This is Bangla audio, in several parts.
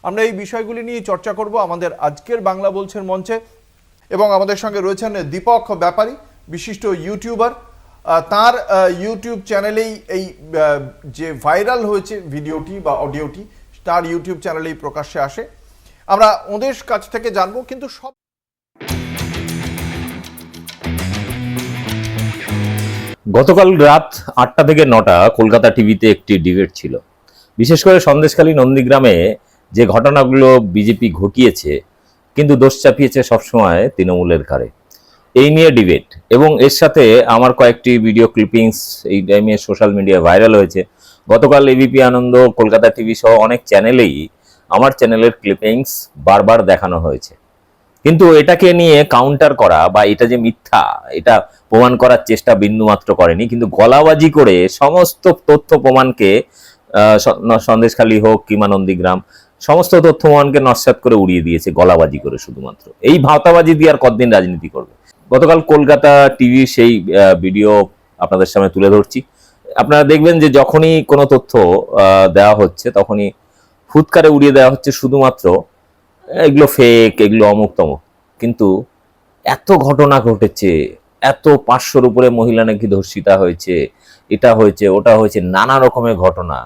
আমরা এই বিষয়গুলি নিয়ে চর্চা করব আমাদের আজকের বাংলা বলছেন মঞ্চে। এবং আমাদের সঙ্গে রয়েছেন দীপক ব্যাপারী, বিশিষ্ট ইউটিউবার। তার ইউটিউব চ্যানেলেই এই যে ভাইরাল হয়েছে ভিডিওটি বা অডিওটি, তার ইউটিউব চ্যানেলেই প্রকাশ্যে আসে। আমরা ওদের কাছ থেকে জানবো। কিন্তু সব গতকাল রাত 8টা থেকে 9টা কলকাতা টিভিতে একটি ডিবেট ছিল। বিশেষ করে সন্দেশখালী নন্দীগ্রামে যে ঘটনাগুলো বিজেপি ঘটিয়েছে, কিন্তু দোষ চাপিয়েছে সবসময় তৃণমূলের ঘাড়ে। এই নিয়ে ডিবেট, এবং এর সাথে আমার কয়েকটি ভিডিও ক্লিপিংস এই টাইমে সোশ্যাল মিডিয়ায় ভাইরাল হয়েছে। গতকাল এবিপি আনন্দ, কলকাতা টিভি সহ অনেক চ্যানেলেই আমার চ্যানেলের ক্লিপিংস বারবার দেখানো হয়েছে। কিন্তু এটাকে নিয়ে কাউন্টার করা বা এটা যে মিথ্যা, এটা প্রমাণ করার চেষ্টা বিন্দুমাত্র করেনি, কিন্তু গলাবাজি করে সমস্ত তথ্য প্রমাণকে সন্দেশখালী হোক কিংবা নন্দীগ্রাম, সমস্ত তথ্য প্রমাণকে নস্যাৎ করে উড়িয়ে দিয়েছে গলাবাজি করে। শুধুমাত্র এই ভাওতাবাজি দিয়ে আর কতদিন রাজনীতি করবে? গতকাল কলকাতা টিভি সেই ভিডিও আপনাদের সামনে তুলে ধরছি। আপনারা দেখবেন যে যখনই কোনো তথ্য দেওয়া হচ্ছে তখনই ফুৎকারে উড়িয়ে দেওয়া হচ্ছে শুধুমাত্র এগুলো ফেক, এগুলো অমুক তমুক। কিন্তু এত ঘটনা ঘটেছে, এত 500-র উপরে মহিলা নাকি ধর্ষিতা হয়েছে, এটা হয়েছে ওটা হয়েছে, নানা রকমের ঘটনা।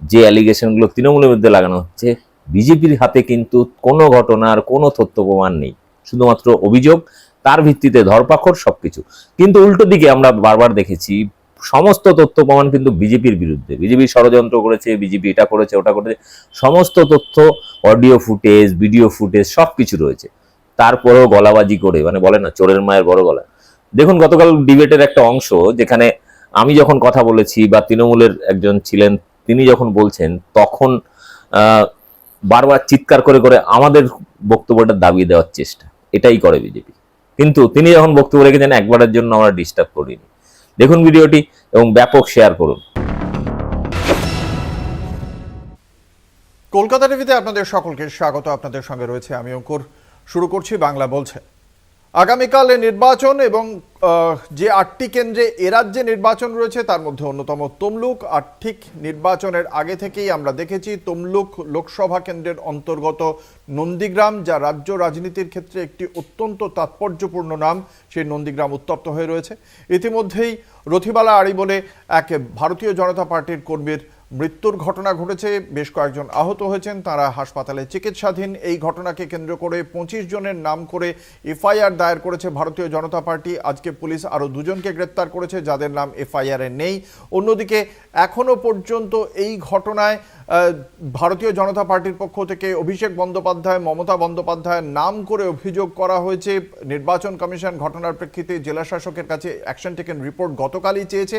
যে অ্যালিগেশনগুলো তৃণমূলের বিরুদ্ধে লাগানো হচ্ছে, বিজেপির হাতে কিন্তু কোনো ঘটনার কোনো তথ্য প্রমাণ নেই, শুধুমাত্র অভিযোগ, তার ভিত্তিতে ধরপাকড়, সবকিছু। কিন্তু উল্টো দিকে আমরা বারবার দেখেছি সমস্ত তথ্য প্রমাণ কিন্তু বিজেপির বিরুদ্ধে। বিজেপি ষড়যন্ত্র করেছে, বিজেপি এটা করেছে ওটা করেছে, সমস্ত তথ্য, অডিও ফুটেজ, ভিডিও ফুটেজ সবকিছু রয়েছে। তারপরেও গলাবাজি করে, মানে বলে না চোরের মায়ের বড় গলা। দেখুন গতকাল ডিবেটের একটা অংশ যেখানে আমি যখন কথা বলেছি বা তৃণমূলের একজন ছিলেন তিনি যখন বলছেন, তখন বারবার চিৎকার করে করে আমাদের বক্তব্যটা দাবিয়ে দেওয়ার চেষ্টা, এটাই করে বিজেপি। কিন্তু তিনি যখন বক্তব্য রেখেছেন, একবারের জন্য আমরা ডিস্টার্ব করিনি। দেখুন ভিডিওটি এবং ব্যাপক শেয়ার করুন। কলকাতা টিভিতে আপনাদের সকলকে স্বাগত। আপনাদের সঙ্গে রয়েছে আমি অঙ্কুর। শুরু করছি বাংলা বলছে। আগামীকাল নির্বাচন এবং যে 8টি কেন্দ্রে এরাজ্যে নির্বাচন রয়েছে তার মধ্যে অন্যতম তমলুক। আর ঠিক নির্বাচনের আগে থেকেই আমরা দেখেছি তমলুক লোকসভা কেন্দ্রের অন্তর্গত নন্দীগ্রাম, যা রাজ্য রাজনীতির ক্ষেত্রে একটি অত্যন্ত তাৎপর্যপূর্ণ নাম, সেই নন্দীগ্রাম উত্তপ্ত হয়ে রয়েছে। ইতিমধ্যেই রথিবালা আড়ি বলে এক ভারতীয় জনতা পার্টির কর্মীর মৃত্যুর ঘটনা ঘটেছে, বেশ কয়েকজন আহত হয়েছেন, তারা হাসপাতালে চিকিৎসাধীন। এই ঘটনাকে কেন্দ্র করে 25 জনের নাম করে এফআইআর দায়ের করেছে ভারতীয় জনতা পার্টি। আজকে পুলিশ আরও 2 জনকে গ্রেপ্তার করেছে যাদের নাম এফআইআরে নেই। অন্যদিকে এখনো পর্যন্ত এই ঘটনায় ভারতীয় জনতা পার্টির পক্ষ থেকে অভিষেক বন্দ্যোপাধ্যায়, মমতা বন্দ্যোপাধ্যায়ের নাম করে অভিযোগ করা হয়েছে। নির্বাচন কমিশন ঘটনার প্রেক্ষিতে জেলা শাসকের কাছে অ্যাকশন টেকেন রিপোর্ট গতকালই চেয়েছে।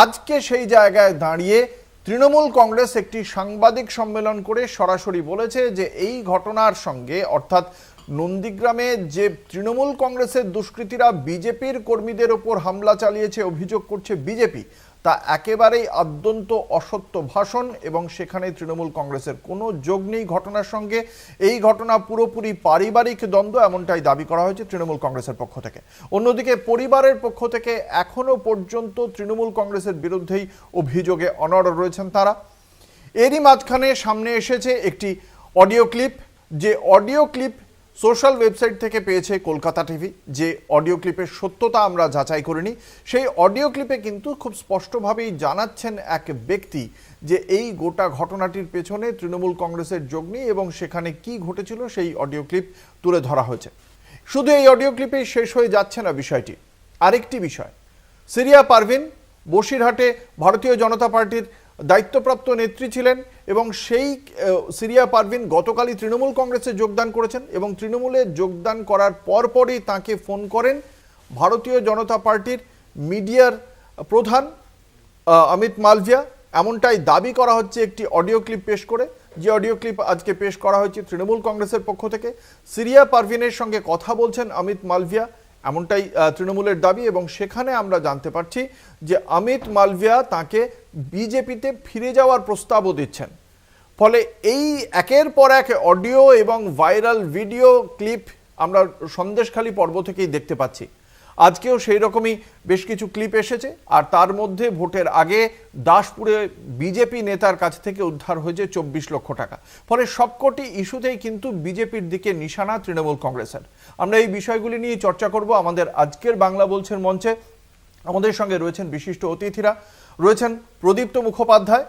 আজকে সেই জায়গায় দাঁড়িয়ে তৃণমূল কংগ্রেস একটি সাংবাদিক সম্মেলন করে সরাসরি বলেছে যে এই ঘটনার সঙ্গে, অর্থাৎ নন্দীগ্রামে যে তৃণমূল কংগ্রেসের দুষ্কৃতীরা বিজেপির কর্মীদের ওপর হামলা চালিয়েছে, অভিযোগ করছে বিজেপি, তা একেবারেই আদ্যন্ত অসত্য ভাষণ এবং সেখানে তৃণমূল কংগ্রেসের কোনো যোগ নেই ঘটনার সঙ্গে। এই ঘটনা পুরোপুরি পারিবারিক দ্বন্দ্ব, এমনটাই দাবি করা হয়েছে তৃণমূল কংগ্রেসের পক্ষ থেকে। অন্যদিকে পরিবারের পক্ষ থেকে এখনো পর্যন্ত তৃণমূল কংগ্রেসের বিরুদ্ধেই অভিযোগে অনড় রয়েছেন তারা। এরই মাঝখানে সামনে এসেছে একটি অডিও ক্লিপ, যে অডিও ক্লিপ সোশ্যাল ওয়েবসাইট থেকে পেয়েছে কলকাতা টিভি। যে অডিও ক্লিপের সত্যতা আমরা যাচাই করিনি, সেই অডিও ক্লিপে কিন্তু খুব স্পষ্টভাবেই জানাচ্ছেন এক ব্যক্তি যে এই গোটা ঘটনাটির পেছনে তৃণমূল কংগ্রেসের যোগ নেই এবং সেখানে কি ঘটেছিল সেই অডিও ক্লিপ তুলে ধরা হয়েছে। শুধু এই অডিও ক্লিপেই শেষ হয়ে যাচ্ছে না বিষয়টি। আরেকটি বিষয়, সিরিয়া পারভিন বসিরহাটে ভারতীয় জনতা পার্টির দায়িত্বপ্রাপ্ত নেত্রী ছিলেন এবং সেই সিরিয়া পারভিন গতকালই তৃণমূল কংগ্রেসে যোগদান করেছেন এবং তৃণমূলে যোগদান করার পরপরই তাকে ফোন করেন ভারতীয় জনতা পার্টির মিডিয়ার প্রধান অমিত মালভিয়া। এমনটাই দাবি করা হচ্ছে একটি অডিও ক্লিপ পেশ করে। যে অডিও ক্লিপ আজকে পেশ করা হয়েছে তৃণমূল কংগ্রেসের পক্ষ থেকে, সিরিয়া পারভিনের সঙ্গে কথা বলছেন অমিত মালভিয়া, এমনটাই তৃণমূলের দাবি। এবং সেখানে আমরা জানতে পারছি যে অমিত মালভিয়া তাকে বিজেপিতে ফিরে যাওয়ার প্রস্তাবও দিচ্ছেন। ফলে এই একের পর এক অডিও এবং ভাইরাল ভিডিও ক্লিপ আমরা সন্দেশখালী পর্ব থেকেই দেখতে পাচ্ছি। আজকেও সেই রকমই বেশ কিছু ক্লিপ এসেছে, আর তার মধ্যে ভোটের আগে দাসপুরে বিজেপি নেতার কাছ থেকে উদ্ধার হয়েছে 24 লক্ষ টাকা। ফলে সবকটি ইস্যুতেই কিন্তু বিজেপির দিকে নিশানা তৃণমূল কংগ্রেসের। আমরা এই বিষয়গুলি নিয়ে চর্চা করব আমাদের আজকের বাংলা বলছেন মঞ্চে। আমাদের সঙ্গে রয়েছেন বিশিষ্ট অতিথিরা, রয়েছেন প্রদীপ্ত মুখোপাধ্যায়,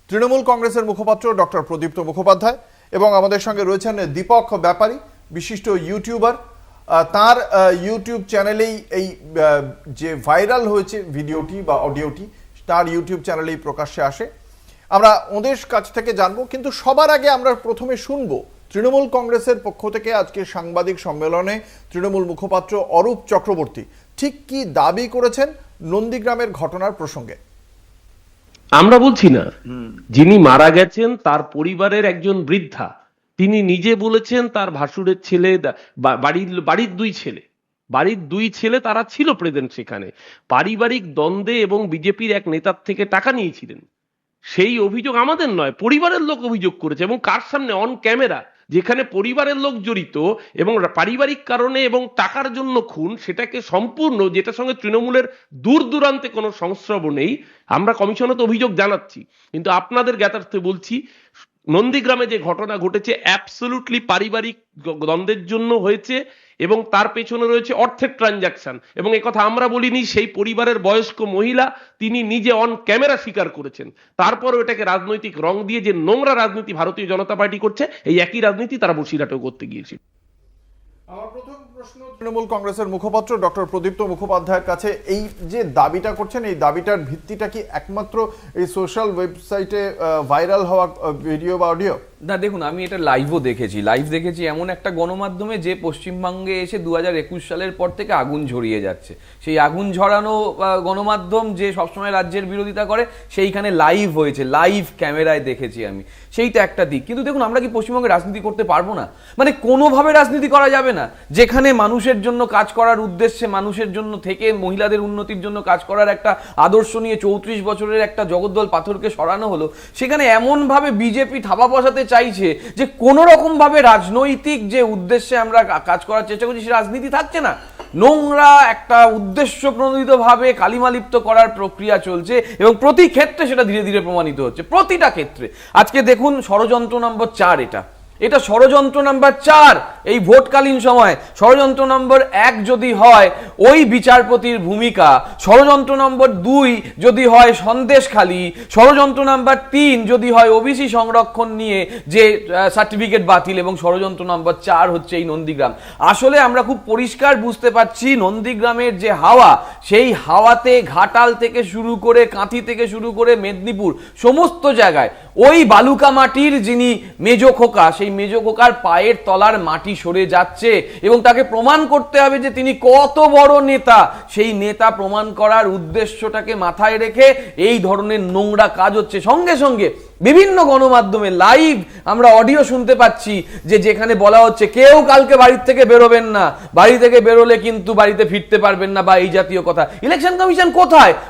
তৃণমূল কংগ্রেসের মুখপাত্র ডক্টর প্রদীপ্ত মুখোপাধ্যায়, এবং আমাদের সঙ্গে রয়েছেন দীপক ব্যাপারী, বিশিষ্ট ইউটিউবার। তার ইউটিউব চ্যানেলেই এই যে ভাইরাল হয়েছে ভিডিওটি বা অডিওটি, তার ইউটিউব চ্যানেলেই প্রকাশ্যে আসে। আমরা ওদের কাছ থেকে জানবো, কিন্তু সবার আগে আমরা প্রথমে শুনবো তৃণমূল কংগ্রেসের পক্ষ থেকে আজকে সাংবাদিক সম্মেলনে তৃণমূল মুখপাত্র অরূপ চক্রবর্তী ঠিক কি দাবি করেছেন নন্দীগ্রামের ঘটনার প্রসঙ্গে। আমরা বলছি না, যিনি মারা গেছেন তার পরিবারের একজন বৃদ্ধা, তিনি নিজে বলেছেন তার ভাসুরের ছেলে, বাড়ির দুই ছেলে তারা ছিল প্রেজেন্ট সেখানে, পারিবারিক দ্বন্দ্বে এবং বিজেপির এক নেতার থেকে টাকা নিয়েছিলেন। সেই অভিযোগ আমাদের নয়, পরিবারের লোক অভিযোগ করেছে, এবং কার সামনে? On camera. যেখানে পরিবারের লোক জড়িত এবং পারিবারিক কারণে এবং টাকার জন্য খুন, সেটাকে সম্পূর্ণ, যেটার সঙ্গে তৃণমূলের দূর দূরান্তে কোনো সংস্রব নেই, আমরা কমিশনে তো অভিযোগ জানাচ্ছি, কিন্তু আপনাদের জ্ঞাতার্থে বলছি, নন্দীগ্রামে যে ঘটনা ঘটেছে অ্যাবসলিউটলি পারিবারিক দ্বন্দ্বের জন্য হয়েছে, এবং তার পেছনে রয়েছে অর্থের ট্রানজাকশন। এবং একথা আমরা বলিনি, সেই পরিবারের বয়স্ক মহিলা তিনি নিজে অন ক্যামেরা স্বীকার করেছেন। তারপরও এটাকে রাজনৈতিক রং দিয়ে যে নোংরা রাজনীতি ভারতীয় জনতা পার্টি করছে, এই একই রাজনীতি তারা বসিরহাটেও করতে গিয়েছিল। আমার প্রথম প্রশ্ন তৃণমূল কংগ্রেসের মুখপাত্র ডক্টর প্রদীপ্ত মুখোপাধ্যায়ের কাছে, এই যে দাবিটা করছেন, এই দাবিটার ভিত্তিটা কি একমাত্র এই সোশ্যাল ওয়েবসাইটে ভাইরাল হওয়া ভিডিও বা অডিও? না, দেখুন, আমি এটা লাইভ দেখেছি এমন একটা গণমাধ্যমে যে পশ্চিমবঙ্গে এসে 2021 সালের পর থেকে আগুন ঝরিয়ে যাচ্ছে। সেই আগুন ঝরানো গণমাধ্যম যে সবসময় রাজ্যের বিরোধিতা করে, সেইখানে লাইভ হয়েছে, লাইভ ক্যামেরায় দেখেছি আমি। সেইটা একটা দিক। কিন্তু দেখুন, আমরা কি পশ্চিমবঙ্গে রাজনীতি করতে পারবো না? মানে কোনোভাবে রাজনীতি করা যাবে না। যেখানে মানুষের জন্য কাজ করার উদ্দেশ্যে, মানুষের জন্য থেকে মহিলাদের উন্নতির জন্য কাজ করার একটা আদর্শ নিয়ে 34 বছরের একটা জগদ্দল পাথরকে সরানো হলো, সেখানে এমনভাবে বিজেপি থাবা বসাতে চাইছে যে কোনো রকম ভাবে রাজনৈতিক যে উদ্দেশ্যে আমরা কাজ করার চেষ্টা করছি, সে রাজনীতি থাকছে না। নোংরা একটা উদ্দেশ্য প্রণোদিত ভাবে কালিমালিপ্ত করার প্রক্রিয়া চলছে, এবং প্রতি ক্ষেত্রে সেটা ধীরে ধীরে প্রমাণিত হচ্ছে, প্রতিটা ক্ষেত্রে। আজকে দেখুন, ষড়যন্ত্র নম্বর 4 এটা ষড়যন্ত্র নাম্বার 4। এই ভোটকালীন সময় ষড়যন্ত্র নম্বর 1 যদি হয় ওই বিচারপতির ভূমিকা, ষড়যন্ত্র নম্বর 2 যদি হয় সন্দেশখালী, ষড়যন্ত্র নাম্বার 3 যদি হয় ওবিসি সংরক্ষণ নিয়ে যে সার্টিফিকেট বাতিল, এবং ষড়যন্ত্র নম্বর 4 হচ্ছে এই নন্দীগ্রাম। আসলে আমরা খুব পরিষ্কার বুঝতে পারছি নন্দীগ্রামের যে হাওয়া, সেই হাওয়াতে ঘাটাল থেকে শুরু করে, কাঁথি থেকে শুরু করে মেদিনীপুর, সমস্ত জায়গায় ওই বালুকা মাটির যিনি মেজো খোকা, সেই মেজো খোকার পায়ের তলার মাটি সরে যাচ্ছে, এবং তাকে প্রমাণ করতে হবে যে তিনি কত বড় নেতা। সেই নেতা প্রমাণ করার উদ্দেশ্যটাকে মাথায় রেখে এই ধরনের নোংরা কাজ হচ্ছে। সঙ্গে সঙ্গে বিভিন্ন গণমাধ্যমে লাইভ আমরা অডিও শুনতে পাচ্ছি যেখানে বলা হচ্ছে কেউ কালকে বাড়ি থেকে বেরোবেন না, বাড়ি থেকে বেরোলে কিন্তু বাড়িতে ফিরতে পারবেন না, বা এই জাতীয় কথা। ইলেকশন কমিশন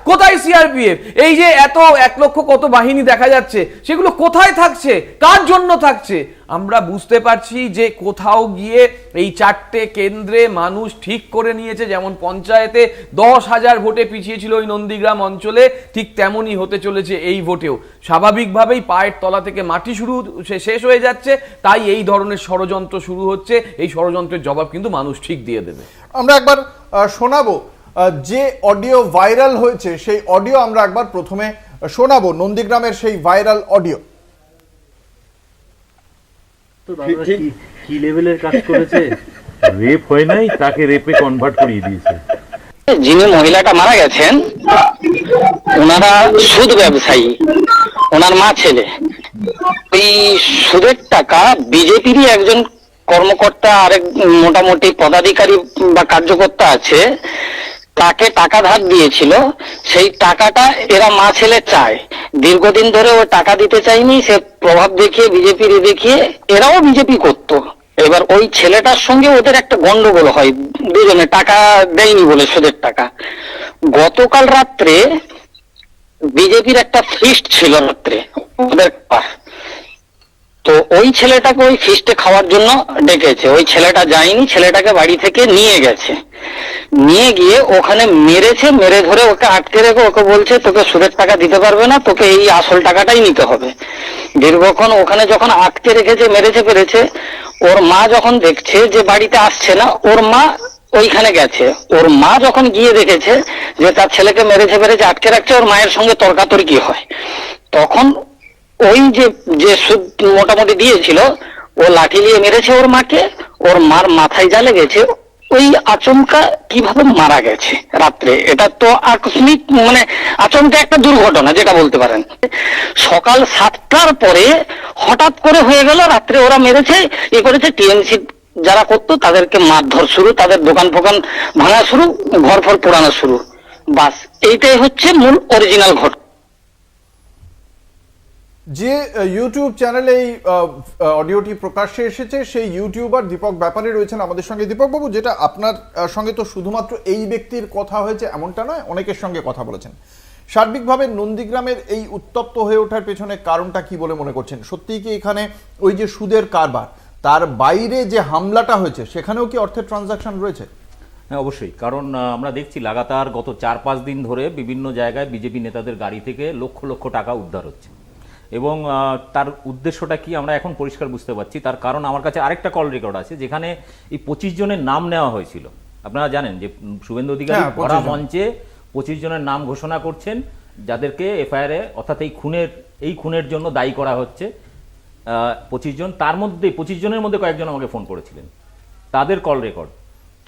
কোথায় সিআরপিএফ? এই যে এত 1 লক্ষ কত বাহিনী দেখা যাচ্ছে, সেগুলো কোথায় থাকছে, কার জন্য থাকছে? আমরা বুঝতে পারছি যে কোথাও গিয়ে এই 4টে কেন্দ্রে মানুষ ঠিক করে নিয়েছে, যেমন পঞ্চায়েতে 10,000 ভোটে পিছিয়ে ছিল ওই নন্দীগ্রাম অঞ্চলে, ঠিক তেমনই হতে চলেছে এই ভোটেও। স্বাভাবিকভাবেই পায়ের তলা থেকে মাটি শেষ হয়ে যাচ্ছে, তাই এই ধরনের ষড়যন্ত্র শুরু হচ্ছে। এই ষড়যন্ত্রের জবাব কিন্তু মানুষ ঠিক দিয়ে দেবে। আমরা একবার শোনাবো যে অডিও ভাইরাল হয়েছে, সেই অডিও আমরা একবার প্রথমে শোনাবো, নন্দীগ্রামের সেই ভাইরাল অডিও। কি লেভেলের কাজ করেছে, রেপ হয় নাই, তাকে রেপে কনভার্ট করিয়ে দিয়েছে। যিনি মহিলাটা মারা গেছেন ওনারা সুদ ব্যবসায়ী, ওনার মা ছেলে। ওই সুদের টাকা বিজেপিরই একজন কর্মকর্তা, আরেক মোটামুটি পদাধিকারী বা কার্যকর্তা আছে, তাকে টাকা ধার দিয়েছিল। সেই টাকাটা এরা মা ছেলে চায়, দীর্ঘদিন ধরে ও টাকা দিতে চায়নি, সে প্রভাব দেখিয়ে বিজেপির দেখিয়ে এরাও বিজেপি করত। এবার ওই ছেলেটার সঙ্গে ওদের একটা গন্ডগোল হয়, দুজনে টাকা দেয়নি বলে সুদের টাকা। গতকাল রাত্রে বিজেপির একটা ফিস্ট ছিল রাত্রে ওদের, তো ওই ছেলেটাকে ওই ফিস্টে খাওয়ার জন্য ডেকেছে, ওই ছেলেটা যায়নি, ছেলেটাকে বাড়ি থেকে নিয়ে গেছে, নিয়ে গিয়ে ওখানে মেরেছে, মেরে ধরে ওকে আটকে রেখে ওকে বলছে তোকে সুদের টাকা দিতে পারবে না, তোকে এই আসল টাকাটাই নিতে হবে। দীর্ঘক্ষণ ওখানে যখন আটকে রেখেছে, মেরেছে পেরেছে, ওর মা যখন দেখছে যে বাড়িতে আসছে না, ওর মা ওইখানে গেছে। ওর মা যখন গিয়ে দেখেছে যে তার ছেলেকে মেরেছে পেরেছে আটকে রাখছে, ওর মায়ের সঙ্গে তর্কাতর্কি হয়। তখন ওই যে যে সুদ মোটামুটি দিয়েছিল, ও লাঠি নিয়ে মেরেছে ওর মাকে, ওর মার মাথায় যা লেগেছে, ওই আচমকা কিভাবে মারা গেছে রাত্রে, এটা তো আকস্মিক মানে আচমকা একটা দুর্ঘটনা যেটা বলতে পারেন। সকাল 7টার পরে হঠাৎ করে হয়ে গেল, রাত্রে ওরা মেরেছে, এ করেছে, টিএমসি যারা করতো তাদেরকে মারধর শুরু, তাদের দোকান ফোকান ভাঙা শুরু, ঘর ফর পোড়ানো শুরু। বাস এইটাই হচ্ছে মূল অরিজিনাল ঘটনা। যে ইউটিউব চ্যানেলে এই অডিওটি প্রকাশ্যে এসেছে সেই ইউটিউবার দীপক ব্যাপারী রয়েছেন আমাদের সঙ্গে। দীপক বাবু, যেটা আপনার সঙ্গে তো শুধুমাত্র এই ব্যক্তির কথা হয়েছে এমনটা নয়, অনেকের সঙ্গে কথা বলেছেন। সার্বিকভাবে নন্দীগ্রামের এই উত্তপ্ত হয়ে ওঠার পেছনে কারণটা কি বলে মনে করছেন? সত্যিই কি এখানে ওই যে সুদের কারবার, তার বাইরে যে হামলাটা হয়েছে সেখানেও কি অর্থের ট্রানজাকশন রয়েছে? হ্যাঁ, অবশ্যই। কারণ আমরা দেখছি লাগাতার গত 4-5 দিন ধরে বিভিন্ন জায়গায় বিজেপি নেতাদের গাড়ি থেকে লক্ষ লক্ষ টাকা উদ্ধার হচ্ছে, এবং তার উদ্দেশ্যটা কি আমরা এখন পরিষ্কার বুঝতে পারছি। তার কারণ আমার কাছে আরেকটা কল রেকর্ড আছে যেখানে এই 25 জনের নাম নেওয়া হয়েছিল। আপনারা জানেন যে শুভেন্দু অধিকারী ভরা মঞ্চে 25 জনের নাম ঘোষণা করছেন, যাদেরকে এফআইআরে অর্থাৎ এই খুনের জন্য দায়ী করা হচ্ছে। 25 জন, তার মধ্যে 25 জনের মধ্যে কয়েকজন আমাকে ফোন করেছিলেন, তাদের কল রেকর্ড।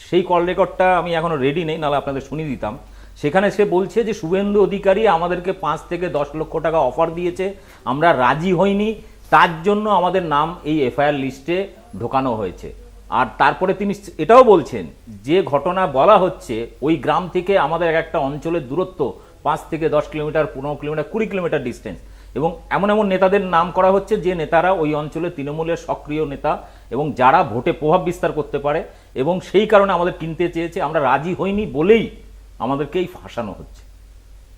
সেই কল রেকর্ডটা আমি এখনো রেডি নেই, নাহলে আপনাদের শুনিয়ে দিতাম। সেখানে সে বলছে যে শুভেন্দু অধিকারী আমাদেরকে 5 থেকে 10 লক্ষ টাকা অফার দিয়েছে, আমরা রাজি হইনি, তার জন্য আমাদের নাম এই এফআইআর লিস্টে ঢোকানো হয়েছে। আর তারপরে তিনি এটাও বলছেন যে ঘটনা বলা হচ্ছে ওই গ্রাম থেকে আমাদের একটা অঞ্চলের দূরত্ব 5 থেকে 10 কিলোমিটার, 15 কিলোমিটার, 20 কিলোমিটার ডিস্টেন্স, এবং এমন এমন নেতাদের নাম করা হচ্ছে যে নেতারা ওই অঞ্চলে তৃণমূলের সক্রিয় নেতা এবং যারা ভোটে প্রভাব বিস্তার করতে পারে, এবং সেই কারণে আমাদের কিনতে চেয়েছে, আমরা রাজি হইনি বলেই আমাদেরকেই ফাঁসানো হচ্ছে।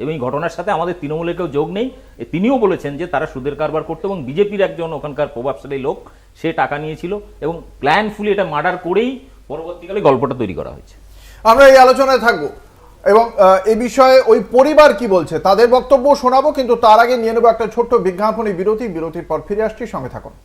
এবং এই ঘটনার সাথে আমাদের তৃণমূলের কেউ যোগ নেই। তিনিও বলেছেন যে তারা সুদের কারবার করতো এবং বিজেপির একজন ওখানকার প্রভাবশালী লোক সে টাকা নিয়েছিল, এবং প্ল্যানফুলি এটা মার্ডার করেই পরবর্তীকালে গল্পটা তৈরি করা হয়েছে। আমরা এই আলোচনায় থাকবো এবং এ বিষয়ে ওই পরিবার কি বলছে তাদের বক্তব্য শোনাবো, কিন্তু তার আগে নিয়ে নেবো একটা ছোট্ট বিজ্ঞাপনী বিরতি। বিরতির পর ফিরে আসছি, সঙ্গে থাকুন।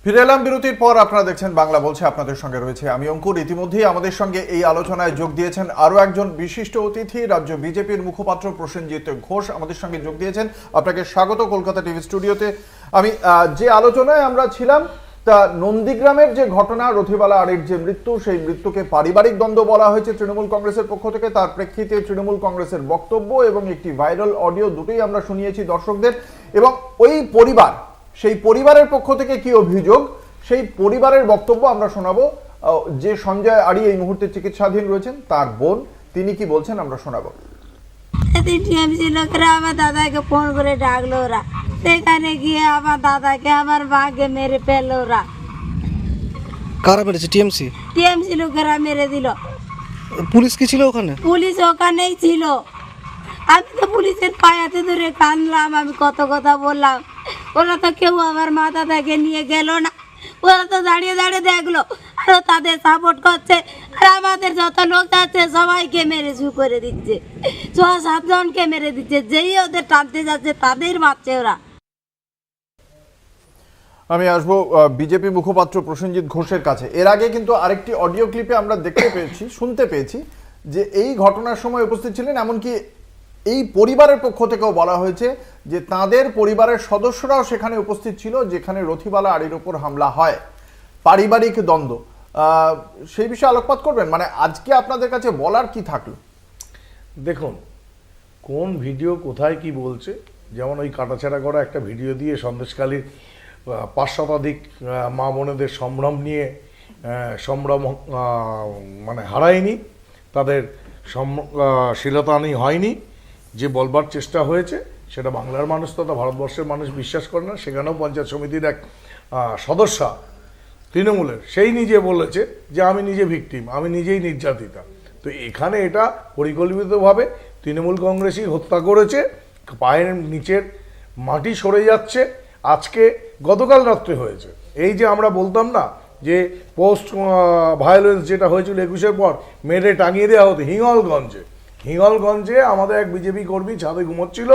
ফিরে এলাম বিরতির পর। আপনারা দেখছেন বাংলা বলছে, আপনাদের সঙ্গে রয়েছে আমি অঙ্কুর। ইতিমধ্যেই আমাদের সঙ্গে এই আলোচনায় যোগ দিয়েছেন আরো একজন বিশিষ্ট অতিথি, রাজ্য বিজেপির মুখপাত্র প্রসেনজিৎ ঘোষ আমাদের সঙ্গে যোগ দিয়েছেন। আপনাকে স্বাগত কলকাতা টিভি স্টুডিওতে। আমি যে আলোচনায় আমরা ছিলাম, তা নন্দীগ্রামের যে ঘটনা, রথিবালা আড়ির যে মৃত্যু, সেই মৃত্যুকে পারিবারিক দ্বন্দ্ব বলা হয়েছে তৃণমূল কংগ্রেসের পক্ষ থেকে। তার প্রেক্ষিতে তৃণমূল কংগ্রেসের বক্তব্য এবং একটি ভাইরাল অডিও, দুটোই আমরা শুনিয়েছি দর্শকদের। এবং ওই পরিবার, সেই পরিবারের পক্ষ থেকে কি অভিযোগ, সেই পরিবারের বক্তব্য আমরা শোনাবো। যে সঞ্জয় আড়ি এই মুহূর্তে চিকিৎসাধীন রয়েছেন, তার বোন, তিনি কি বলছেন আমরা শোনাবো। টিএমসি লোকেরা আমার দাদাকে ফোন করে ডাকলো, ওরা সেখানে গিয়ে আমার দাদাকে আমার মাকে মেরে ফেললো। ওরা কারা মেরেছে? টিএমসি লোকেরা মেরে দিল। পুলিশ কি ছিল ওখানে? পুলিশ ওখানেই ছিল। আমি তো পুলিশের পায়াতে ধরে কানলাম, আমি কত কথা বললাম। ওরা তো কেউ আমার মা দাদাকে নিয়ে গেল না, ওরা তো দাঁড়িয়ে দাঁড়িয়ে দেখলো, আর তাদের সাপোর্ট করছে। আর আমাদের যত লোক আছে সবাইকে মেরে শু করে দিচ্ছে, 6-7 জনকে মেরে দিচ্ছে, যেই ওদের টানতে যাচ্ছে তাদের মারছে ওরা। আমি আসবো বিজেপি মুখপাত্র প্রসেনজিৎ ঘোষের কাছে। এর আগে কিন্তু আরেকটি অডিও ক্লিপে আমরা দেখতে পেয়েছি, শুনতে পেয়েছি যে এই ঘটনার সময় উপস্থিত ছিলেন, এমনকি এই পরিবারের পক্ষ থেকেও বলা হয়েছে যে তাদের পরিবারের সদস্যরাও সেখানে উপস্থিত ছিল যেখানে রথিবালা আড়ির উপর হামলা হয়। পারিবারিক দ্বন্দ্ব, সেই বিষয়ে আলোকপাত করবেন? মানে আজকে আপনাদের কাছে বলার কি থাকলো? দেখুন, কোন ভিডিও কোথায় কি বলছে, যেমন ওই কাটাছেড়া করা একটা ভিডিও দিয়ে সন্দেশখালীর 5 শতাধিক মা বোনেদের সম্ভ্রম নিয়ে সম্ভ্রম মানে হারায়নি, তাদের শিলতানি হয়নি, যে বলবার চেষ্টা হয়েছে সেটা বাংলার মানুষ তথা ভারতবর্ষের মানুষ বিশ্বাস করে না। সেখানেও পঞ্চায়েত সমিতির এক সদস্যা তৃণমূলের, সেই নিজে বলেছে যে আমি নিজে ভিকটিম, আমি নিজেই নির্যাতিতা। তো এখানে এটা পরিকল্পিতভাবে তৃণমূল কংগ্রেসই হত্যা করেছে, পায়ের নিচের মাটি সরে যাচ্ছে, আজকে গতকাল রাত্রে হয়েছে। এই যে আমরা বলতাম না যে পোস্ট ভায়োলেন্স যেটা হয়েছিল 21-এর পর মেরে টাঙিয়ে দেওয়া হতো হিঙ্গলগঞ্জে আমাদের এক বিজেপি কর্মী ছাদে ঘুমোচ্ছিল,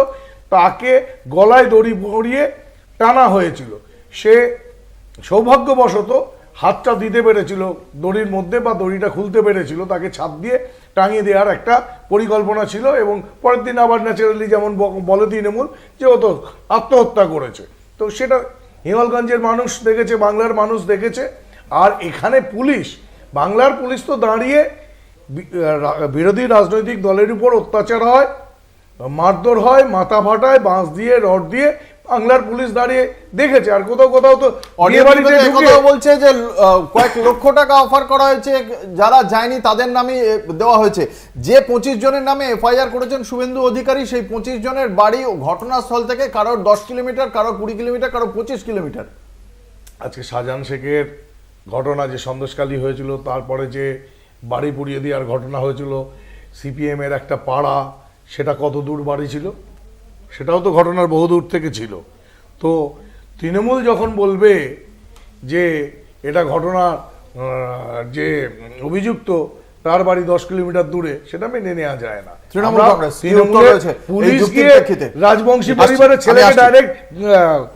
তাকে গলায় দড়ি পরিয়ে টানা হয়েছিল। সে সৌভাগ্যবশত হাতটা দিতে পেরেছিল দড়ির মধ্যে বা দড়িটা খুলতে পেরেছিল, তাকে ছাদ দিয়ে টাঙিয়ে দেওয়ার একটা পরিকল্পনা ছিল এবং পরের দিন আবার ন্যাচারালি যেমন বলে তৃণমূল যে ও তো আত্মহত্যা করেছে। তো সেটা হিঙ্গলগঞ্জের মানুষ দেখেছে, বাংলার মানুষ দেখেছে। আর এখানে পুলিশ, বাংলার পুলিশ তো দাঁড়িয়ে বিরোধী রাজনৈতিক দলের উপর অত্যাচার হয়, মারধর হয়, মাথা ফাটায়, বাঁশ দিয়ে, রড দিয়ে, বাংলার পুলিশ দাঁড়িয়ে দেখেছে। আর কোথাও কোথাও তো কথাও বলছে যে কয়েক লক্ষ টাকা অফার করা হয়েছে, যারা যায়নি তাদের নামে দেওয়া হয়েছে। যে 25 জনের নামে এফআইআর করেছেন শুভেন্দু অধিকারী, সেই 25 জনের বাড়ি ঘটনাস্থল থেকে কারোর 10 কিলোমিটার, কারোর 20 কিলোমিটার, কারোর 25 কিলোমিটার। আজকে শাহজাহান শেখের ঘটনা যে সন্দেশখালী হয়েছিল, তারপরে যে বাড়ি পুড়িয়ে দেওয়ার ঘটনা হয়েছিল, সিপিএম এর একটা পাড়া, সেটা কত দূর বাড়ি ছিল, সেটাও তো ঘটনার বহু দূর থেকে ছিল। তো তৃণমূল যখন বলবে যে এটা ঘটনা, যে অভিযুক্ত তার বাড়ি 10 কিলোমিটার দূরে, সেটা মেনে নেওয়া যায় না। পুলিশ গিয়ে রাজবংশী পরিবারের ছেলেকে ডাইরেক্ট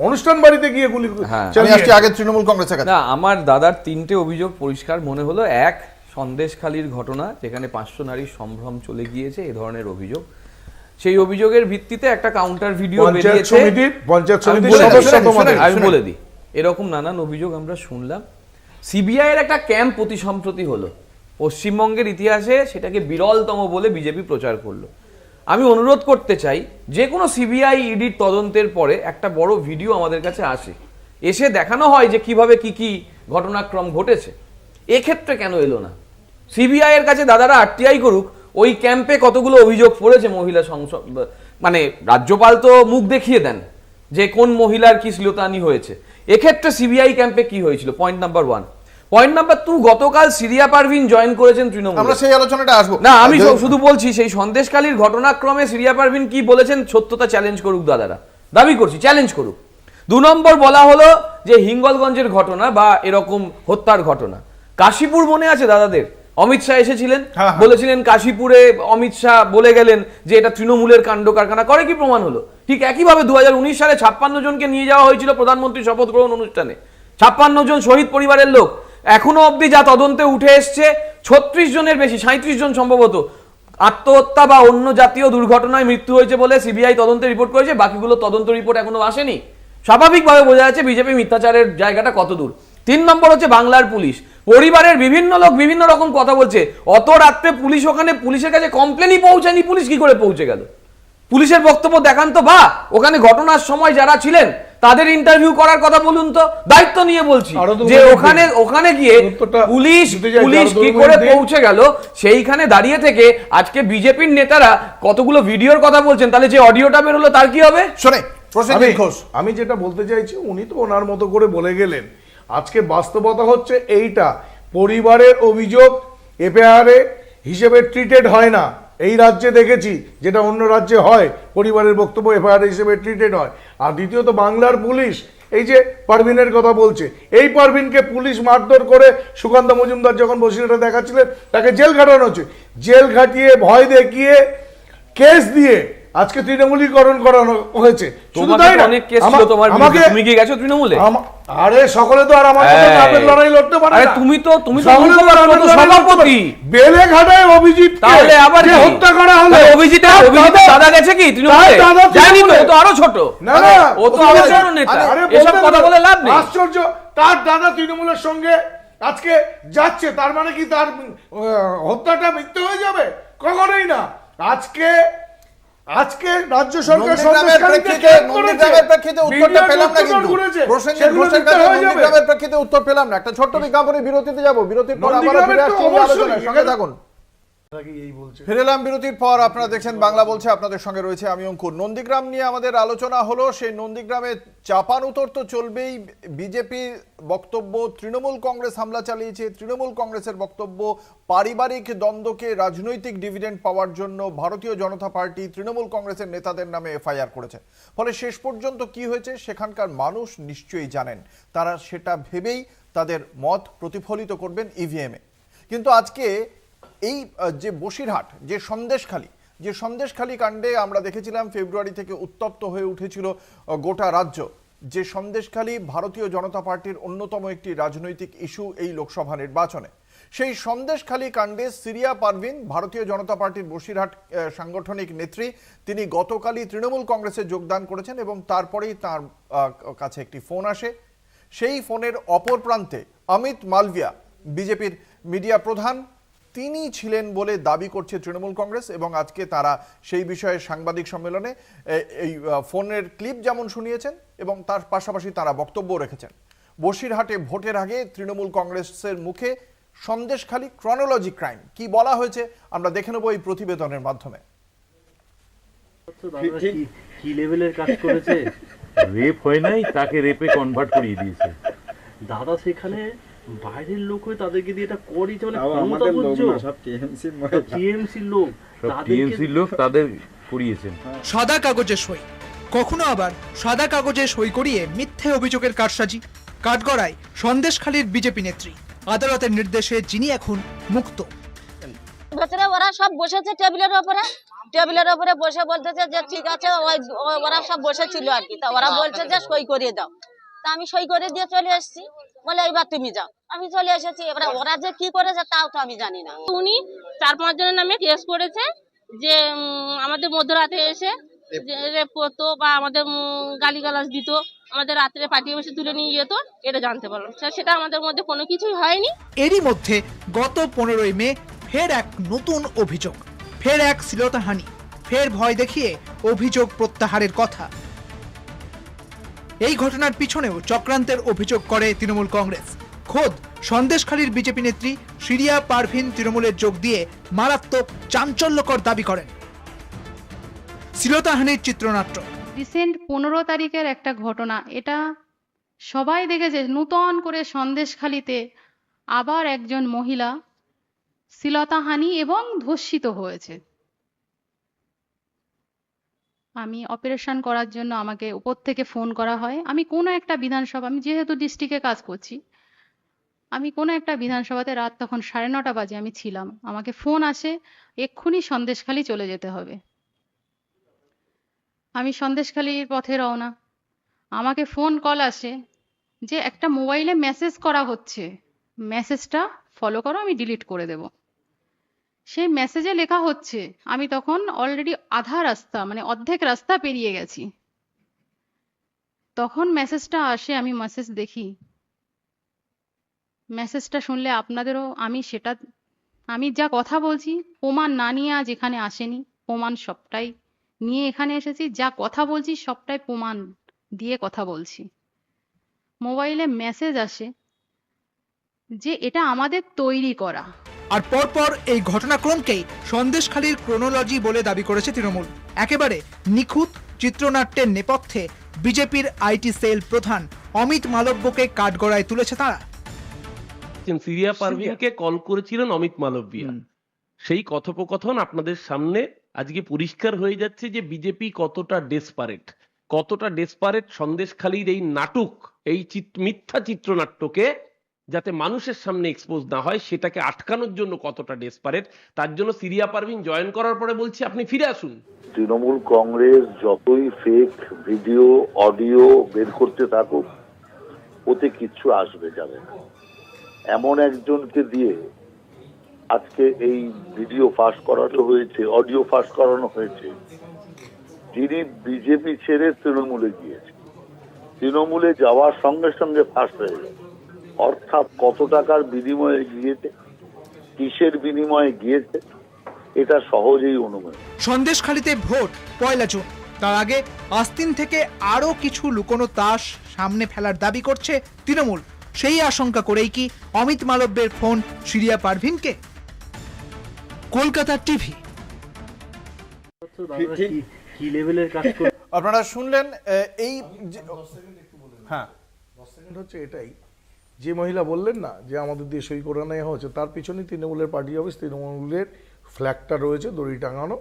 অনুষ্ঠান বাড়িতে গিয়ে গুলি চালিয়েছে। আগে তৃণমূল কংগ্রেসের কাছে না, আমার দাদার 3টে অভিযোগ পরিষ্কার মনে হলো। এক, সন্দেশখালীর ঘটনা, যেখানে 500 নারীর সম্ভ্রম চলে গিয়েছে, এই ধরনের অভিযোগ। সেই অভিযোগের ভিত্তিতে একটা কাউন্টার ভিডিও বেরিয়েছে। আমি বলে দিই, এরকম নানান অভিযোগ আমরা শুনলাম। সিবিআই এর একটা ক্যাম্প অতি সম্প্রতি হলো পশ্চিমবঙ্গের ইতিহাসে, সেটাকে বিরলতম বলে বিজেপি প্রচার করলো। আমি অনুরোধ করতে চাই, যে কোনো সিবিআই ইডির তদন্তের পরে একটা বড় ভিডিও আমাদের কাছে আসে, এসে দেখানো হয় যে কিভাবে কি কি ঘটনাক্রম ঘটেছে। এক্ষেত্রে কেন এলো না? সিবিআই এর কাছে দাদারা আরটিআই করুক, ওই ক্যাম্পে কতগুলো অভিযোগ পড়েছে মহিলা সংসদ, মানে রাজ্যপাল তো মুখ দেখিয়ে দেন যে কোন মহিলার কি শ্লীলতাহানি হয়েছে। এক্ষেত্রে সিবিআই ক্যাম্পে কি হয়েছিল? Point number 1। পয়েন্ট নাম্বার 2, গতকাল সিরিয়া পারভিন জয়েন করেছেন তৃণমূল। আমরা সেই আলোচনাটা আসবো না, আমি শুধু বলছি সেই সন্দেশখালীর ঘটনাক্রমে সিরিয়া পারভিন কি বলেছেন, সত্যতা চ্যালেঞ্জ করুক দাদারা, দাবি করছি চ্যালেঞ্জ করুক। 2 নম্বর বলা হলো যে হিঙ্গলগঞ্জের ঘটনা বা এরকম হত্যার ঘটনা। কাশীপুর মনে আছে দাদাদের? অমিত শাহ এসেছিলেন, বলেছিলেন কাশীপুরে, অমিত শাহ বলে গেলেন যে এটা তৃণমূলের কাণ্ড কারখানা, করে কি প্রমাণ হলো? ঠিক একইভাবে 2019 সালে 56 জনকে নিয়ে যাওয়া হয়েছিল প্রধানমন্ত্রী শপথ গ্রহণ অনুষ্ঠানে, 56 জন শহীদ পরিবারের লোক। এখনো অবধি যা তদন্তে উঠে এসছে, 36 জনের বেশি, 37 জন সম্ভবত আত্মহত্যা বা অন্য জাতীয় দুর্ঘটনায় মৃত্যু হয়েছে বলে সিবিআই তদন্তে রিপোর্ট করেছে। বাকিগুলো তদন্ত রিপোর্ট এখনো আসেনি। স্বাভাবিকভাবে বোঝা যাচ্ছে বিজেপি মিথ্যাচারের জায়গাটা কত দূর। 3 নম্বর হচ্ছে বাংলার পুলিশ। পরিবারের বিভিন্ন লোক বিভিন্ন রকম কথা বলছে। অত রাত্রে পুলিশ ওখানে, পুলিশের কাছে কমপ্লেনই পৌঁছায়নি, পুলিশ কি করে পৌঁছে গেল? পুলিশের বক্তব্য দেখান তো, বা ওখানে ঘটনার সময় যারা ছিলেন তাদের ইন্টারভিউ করার কথা বলুন তো। দায়িত্ব নিয়ে বলছি যে ওখানে গিয়ে পুলিশ কি করে পৌঁছে গেল, সেইখানে দাঁড়িয়ে থেকে আজকে বিজেপির নেতারা কতগুলো ভিডিওর কথা বলছেন, তাহলে যে অডিওটা বের হলো তার কি হবে? শোনে আমি যেটা বলতে চাইছি, উনি তো ওনার মতো করে বলে গেলেন। আজকে বাস্তবতা হচ্ছে এইটা, পরিবারের অভিযোগ এফআইআর হিসেবে ট্রিটেড হয় না। এই রাজ্যে দেখেছি, যেটা অন্য রাজ্যে হয়, পরিবারের বক্তব্য এফআইআর হিসেবে ট্রিটেড হয়। আর দ্বিতীয়ত বাংলার পুলিশ, এই যে পারভিনের কথা বলছে, এই পারভিনকে পুলিশ মারধর করে সুকান্ত মজুমদার যখন বসিরহাটে দেখাচ্ছিলেন, তাকে জেল খাটানো হচ্ছে। জেল খাটিয়ে, ভয় দেখিয়ে, কেস দিয়ে আজকে তৃণমূলীকরণ করানো হয়েছে। শুধু তাই না, অনেক কেস ছিল তোমার, তুমি কি গেছো তৃণমূলে? আরে সকলে তো আর আমার মতো নামের লড়াই লড়তে পারে না। তুমি তো সভাপতি, বেলে ঘাটায় অভিজিৎ, তাহলে আবার যে হত্যা করা হলো, অভিজিৎ দাদা গেছে কি তৃণমূলে? জানি তো, ও তো আরো ছোট। না না, ও তো আরো ছোট নেতা। এসব কথা বলে লাভ নেই। আশ্চর্য, তার দাদা তৃণমূলের সঙ্গে আজকে যাচ্ছে, তার মানে কি তার হত্যাটা মিথ্যে হয়ে যাবে? কখনোই না। আজকে রাজ্য সরকার উত্তর পেলাম না। একটা ছোট্ট বিজ্ঞাপনের বিরতিতে যাবো, বিরতির পর আবার ফিরে আসছি আলোচনায়। সঙ্গে থাকুন। এই বলছে। ফিরে এলাম বিরতির পর, আপনারা দেখছেন বাংলা বলছে, আপনাদের সঙ্গে রয়েছে আমি অঙ্কুর। নন্দীগ্রাম নিয়ে আমাদের আলোচনা হলো। সেই নন্দীগ্রামে চাপানুতর তো চলবেই। বিজেপি বক্তব্য, তৃণমূল কংগ্রেস হামলা চালিয়েছে। তৃণমূল কংগ্রেসের বক্তব্য, পারিবারিক দ্বন্দ্বকে রাজনৈতিক ডিভিডেন্ড পাওয়ার জন্য ভারতীয় জনতা পার্টি তৃণমূল কংগ্রেসের নেতাদের নামে এফআইআর করেছে। ফলে শেষ পর্যন্ত কি হয়েছে সেখানকার মানুষ নিশ্চয়ই জানেন। তারা সেটা ভেবেই তাদের মত প্রতিফলিত করবেন ইভিএমে। কিন্তু আজকে এই যে বসিরহাট, যে সন্দেশখালী কাণ্ডে আমরা দেখেছিলাম ফেব্রুয়ারি থেকে উত্তপ্ত হয়ে উঠেছিল গোটা রাজ্য। যে সন্দেশখালী ভারতীয় জনতা পার্টির অন্যতম একটি রাজনৈতিক ইস্যু এই লোকসভা নির্বাচনে। সেই সন্দেশখালী কাণ্ডে সিরিয়া পারভিন, ভারতীয় জনতা পার্টির বসিরহাট সাংগঠনিক নেত্রী, তিনি গতকালই তৃণমূল কংগ্রেসে যোগদান করেছেন এবং তারপরেই তার কাছে একটি ফোন আসে। সেই ফোনের অপর প্রান্তে অমিত মালভিয়া, বিজেপির মিডিয়া প্রধান, তিনি ছিলেন বলে দাবি করছে তৃণমূল কংগ্রেস। এবং আজকে তারা সেই বিষয়ে সাংবাদিক সম্মেলনে এই ফোনের ক্লিপ যেমন শুনিয়েছেন এবং তার পাশাপাশি তারা বক্তব্য রেখেছেন। বসিরহাটে ভোটের আগে তৃণমূল কংগ্রেসের মুখে সন্দেশখালী ক্রনোলজি ক্রাইম কি বলা হয়েছে আমরা দেখে নেব এই প্রতিবেদনের মাধ্যমে। কি লেভেলের কাজ করেছে? রেপ হয় নাই, তাকে রেপে কনভার্ট করিয়ে দিয়েছে। দাদা সেখানে বাইরের লোক হয়ে তাদেরকে দিয়ে এটা করিয়েছে, মানে ক্ষমতা বুঝছো? টিএমসির লোক, টিএমসির লোক তাদের করিয়েছেন। সাদা কাগজে সই, কখনো আবার সাদা কাগজে সই করিয়ে মিথ্যে অভিযোগের কারসাজি। কাঠগড়ায় সন্দেশখালীর বিজেপি নেত্রী, আদালতের নির্দেশে যিনি এখন মুক্ত। ভেতরে ওরা সব বসেছে টেবিলের উপরে বসে বলতেছে যে ঠিক আছে, ওরা সব বসেছিল আর কি। তা ওরা বলছে যে সই করিয়ে দাও। তা আমি সই করে দিয়ে চলে এসেছি, বলে এবার তুমি যাও। আমি চলে এসেছি। এবার ওরা যে কি করেছে তাও তো আমি জানি না। উনি 4-5 জনের নামে কেস করেছে যে আমাদের মধ্যরাতে এসে রেপ করতো বা আমাদের গালিগালাজ দিত, আমাদের রাত্রে পাঠিয়ে বসে তুলে নিয়ে যেত। এটা জানতে পারলাম, সেটা আমাদের মধ্যে কোনো কিছুই হয়নি। এরই মধ্যে গত 15ই মে ফের এক নতুন অভিযোগ, ফের এক শ্লীলতাহানি, ফের ভয় দেখিয়ে অভিযোগ প্রত্যাহারের কথা। এই ঘটনার পিছনেও চক্রান্তের অভিযোগ করে তৃণমূল কংগ্রেস। খোদ সন্দেশখালীর বিজেপি নেত্রী সিরিয়া পারভিন তৃণমূলের যোগ দিয়ে মারাত্মক চাঞ্চল্যকর দাবি করেন। শ্লীলতাহানির চিত্রনাট্য। রিসেন্ট 15 তারিখের একটা ঘটনা, এটা সবাই দেখেছে। নূতন করে সন্দেশখালীতে আবার একজন মহিলা শ্লীলতাহানি এবং ধর্ষিত হয়েছে। আমি অপারেশন করার জন্য আমাকে উপর থেকে ফোন করা হয়। আমি কোনো একটা বিধানসভা, আমি যেহেতু ডিস্ট্রিক্টে কাজ করছি, আমি কোনো একটা বিধানসভাতে রাত তখন 9:30 বাজে আমি ছিলাম। আমাকে ফোন আসে, এক্ষুনি সন্দেশখালী চলে যেতে হবে। আমি সন্দেশখালীর পথে রওনা। আমাকে ফোন কল আসে যে একটা মোবাইলে মেসেজ করা হচ্ছে, মেসেজটা ফলো করো, আমি ডিলিট করে দেব। সেই মেসেজে লেখা হচ্ছে, আমি তখন অলরেডি আধা রাস্তা, মানে অর্ধেক রাস্তা পেরিয়ে গেছি। তখন মেসেজটা আসে, আমি মেসেজ দেখি। মেসেজটা শুনলে আপনাদেরও, আমি যা কথা বলছি প্রমাণ না নিয়ে আজ এখানে আসেনি, প্রমাণ সবটাই নিয়ে এখানে এসেছি। যা কথা বলছি সবটাই প্রমাণ দিয়ে কথা বলছি। মোবাইলে মেসেজ আসে যে এটা আমাদের তৈরি করা। আর পরপর এই ঘটনাক্রমকেই সন্দেশখালীর ক্রোনোলজি বলে দাবি করেছে তৃণমূল। একেবারে নিখুঁত চিত্রনাট্যের নেপথ্যে বিজেপির আইটি সেল প্রধান অমিত মালব্যকে কাঠগড়ায় তুলেছে তারা। সিরিয়া পারভিনকে কল করেছিলেন অমিত মালব্যিয়া। সেই কথোপকথন আপনাদের সামনে আজকে পরিষ্কার হয়ে যাচ্ছে যে বিজেপি কতটা ডেসপারেট সন্দেশখালীর এই নাটক, এই মিথ্যা চিত্রনাট্যকে যাতে মানুষের সামনে এক্সপোজ না হয় সেটাকে আটকানোর জন্য কতটা ডেসপারেট। তার জন্য সিরিয়া পারভিন জয়েন করার পরে বলছি আপনি ফিরে আসুন। তৃণমূল কংগ্রেস যতই ফেক ভিডিও অডিও বের করতে থাকুক, ওতে কিচ্ছু আসবে যাবে না। এমন একজনকে দিয়ে আজকে এই ভিডিও ফাঁস করানো হয়েছে, অডিও ফাঁস করানো হয়েছে, যিনি বিজেপি ছেড়ে তৃণমূলে গিয়েছে। তৃণমূলে যাওয়ার সঙ্গে সঙ্গে ফাঁস হয়ে গেছে। অর্থাৎ কত টাকার বিনিময়ে গিয়েছে, কিসের বিনিময়ে গিয়েছে, এটা সহজেই অনুমান। সন্দেশখালীতে ভোট 1 জুন, তার আগে আস্তিন থেকে আরো কিছু লুকোনো তাস সামনে ফেলার দাবি করছে তৃণমূল। সেই আশঙ্কা করেই কি অমিত মালব্যের ফোন সিরিয়া পারভিনকে? কলকাতা টিভি। কি লেভেলের কাজ করে আপনারা শুনলেন এই হ্যাঁ হচ্ছে এটাই যে মহিলা বললেন না যে আমাদের দিয়ে সই করে নেওয়া হচ্ছে, তার পিছনে তৃণমূলের পার্টি অফিস, তৃণমূলের ফ্ল্যাগটা রয়েছে দড়ি টাঙানো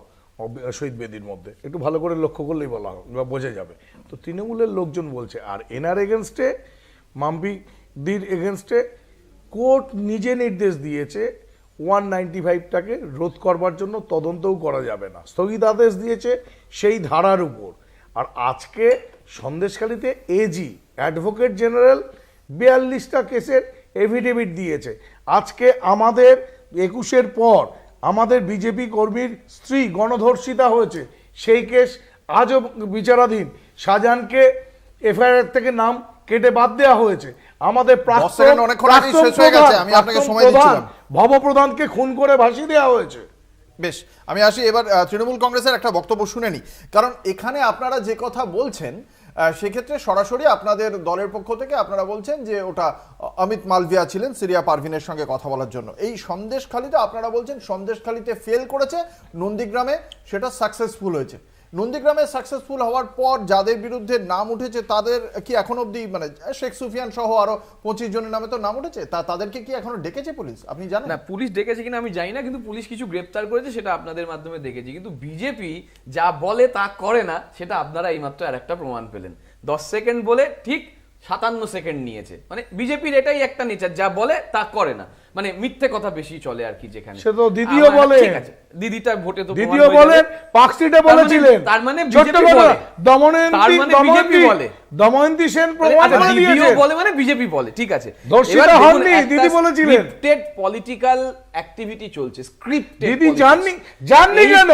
শহীদ বেদির মধ্যে, একটু ভালো করে লক্ষ্য করলেই বলা বা বোঝা যাবে। তো তৃণমূলের লোকজন বলছে, আর এনার এগেনস্টে মাম্পিদির এগেনস্টে কোর্ট নিজে নির্দেশ দিয়েছে 195টাকে রোধ করবার জন্য তদন্তও করা যাবে না, স্থগিতাদেশ দিয়েছে সেই ধারার উপর। আর আজকে সন্দেশখালীতে এজি অ্যাডভোকেট জেনারেল 42টা কেসের এফিডেভিট দিয়েছে। আজকে আমাদের 21-এর পর আমাদের বিজেপি কর্মীর স্ত্রী গণধর্ষিতা হয়েছে, সেই কেস আজও বিচারাধীন। শাহজাহানকে এফআইআর থেকে নাম কেটে বাদ দেওয়া হয়েছে। আমাদের ভবপ্রধানকে খুন করে ভাসিয়ে দেওয়া হয়েছে। বেশ, আমি আসি এবার তৃণমূল কংগ্রেসের একটা বক্তব্য শুনে নি, কারণ এখানে আপনারা যে কথা বলছেন সেক্ষেত্রে সরাসরি আপনাদের দলের পক্ষ থেকে আপনারা বলছেন যে ওটা অমিত মালভিয়া ছিলেন সিরিয়া পারভিনের সঙ্গে কথা বলার জন্য। এই সন্দেশখালীতে আপনারা বলছেন সন্দেশখালীতে ফেল করেছে, নন্দীগ্রামে সেটা সাকসেসফুল হয়েছে। নন্দীগ্রামে সাকসেসফুল হওয়ার পর যাদের বিরুদ্ধে নাম উঠেছে তাদের কি এখন অবধি, মানে শেখ সুফিয়ান সহ আরো 25 জনের নামে তো নাম উঠেছে, তাদেরকে কি এখনো ডেকেছে পুলিশ? আপনি জানেন না পুলিশ ডেকেছে কিনা আমি জানি না, কিন্তু পুলিশ কিছু গ্রেপ্তার করেছে সেটা আপনাদের মাধ্যমে দেখেছি। কিন্তু বিজেপি যা বলে তা করে না, সেটা আপনারা এইমাত্র আরেকটা প্রমাণ পেলেন। 10 সেকেন্ড বলে ঠিক 57 সেকেন্ড নিয়েছে। মানে বিজেপির এটাই একটা নেচার, যা বলে তা করে না, মানে মিথ্যে কথা বেশি চলে আর কি। যেখানে সে তো দিদিও বলে, ঠিক আছে দিদিটা ভোটে তো দিদিও বলে, পাকসিটে বলেছিলেন, তার মানে বিজেপি বলে, দময়ন্তী বলে, দময়ন্তী সেন প্রমাণ করে দিয়েছে, দিদিও বলে মানে বিজেপি বলে, ঠিক আছে। দর্শিতা হননি, দিদি বলেছিলেন। স্ক্রিপ্টেড পলিটিক্যাল অ্যাক্টিভিটি চলছে, স্ক্রিপ্টেড। দিদি জাননি কেন?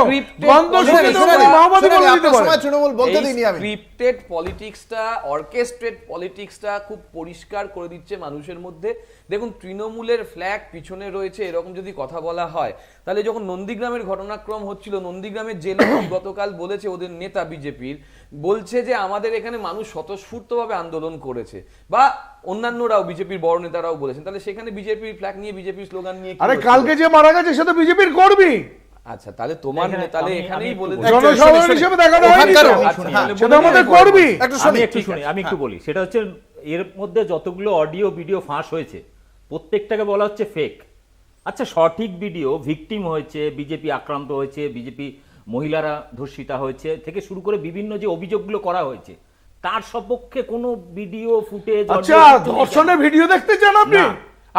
গন্ধ শুনে তো মাহমুদ বলে দিতে পারে। তৃণমূল বলতে দিইনি আমি। স্ক্রিপ্টেড পলিটিক্সটা, অর্কেস্ট্রেট পলিটিক্সটা খুব পরিষ্কার করে দিচ্ছে মানুষের মধ্যে। দেখুন তৃণমূলের ফ্ল্যাগ পিছনে রয়েছে, এরকম যদি কথা বলা হয় তাহলে যখন নন্দীগ্রামের ঘটনাক্রম হচ্ছিল, নন্দীগ্রামের জেলা গতকাল বলেছে ওদের নেতা বিজেপির বলছে যে আমাদের এখানে মানুষ স্বতঃস্ফূর্তভাবে আন্দোলন করেছে, বা অন্যান্যরাও বিজেপির বড় নেতারাও বলেছেন, তাহলে সেখানে বিজেপির ফ্ল্যাগ নিয়ে বিজেপির স্লোগান নিয়ে আরে কালকে যে মারা গেছে সে তো বিজেপির কর্মী। আচ্ছা তাহলে তোমার তাহলে এখানেই বলে জনসাধারণ হিসেবে দেখানো হয়নি, সেটা আমাদের কর্মী। আমি একটু বলি, সেটা হচ্ছে এর মধ্যে যতগুলো অডিও ভিডিও ফাঁস হয়েছে প্রত্যেকটাকে বলা হচ্ছে ফেক। আচ্ছা সঠিক ভিডিও, ভিকটিম হয়েছে, বিজেপি আক্রান্ত হয়েছে, বিজেপি মহিলারা ধর্ষিতা হয়েছে থেকে শুরু করে বিভিন্ন যে অভিযোগগুলো করা হয়েছে তার সপক্ষে কোনো ভিডিও ফুটেজ, আচ্ছা ধর্ষণের ভিডিও দেখতে চান আপনি?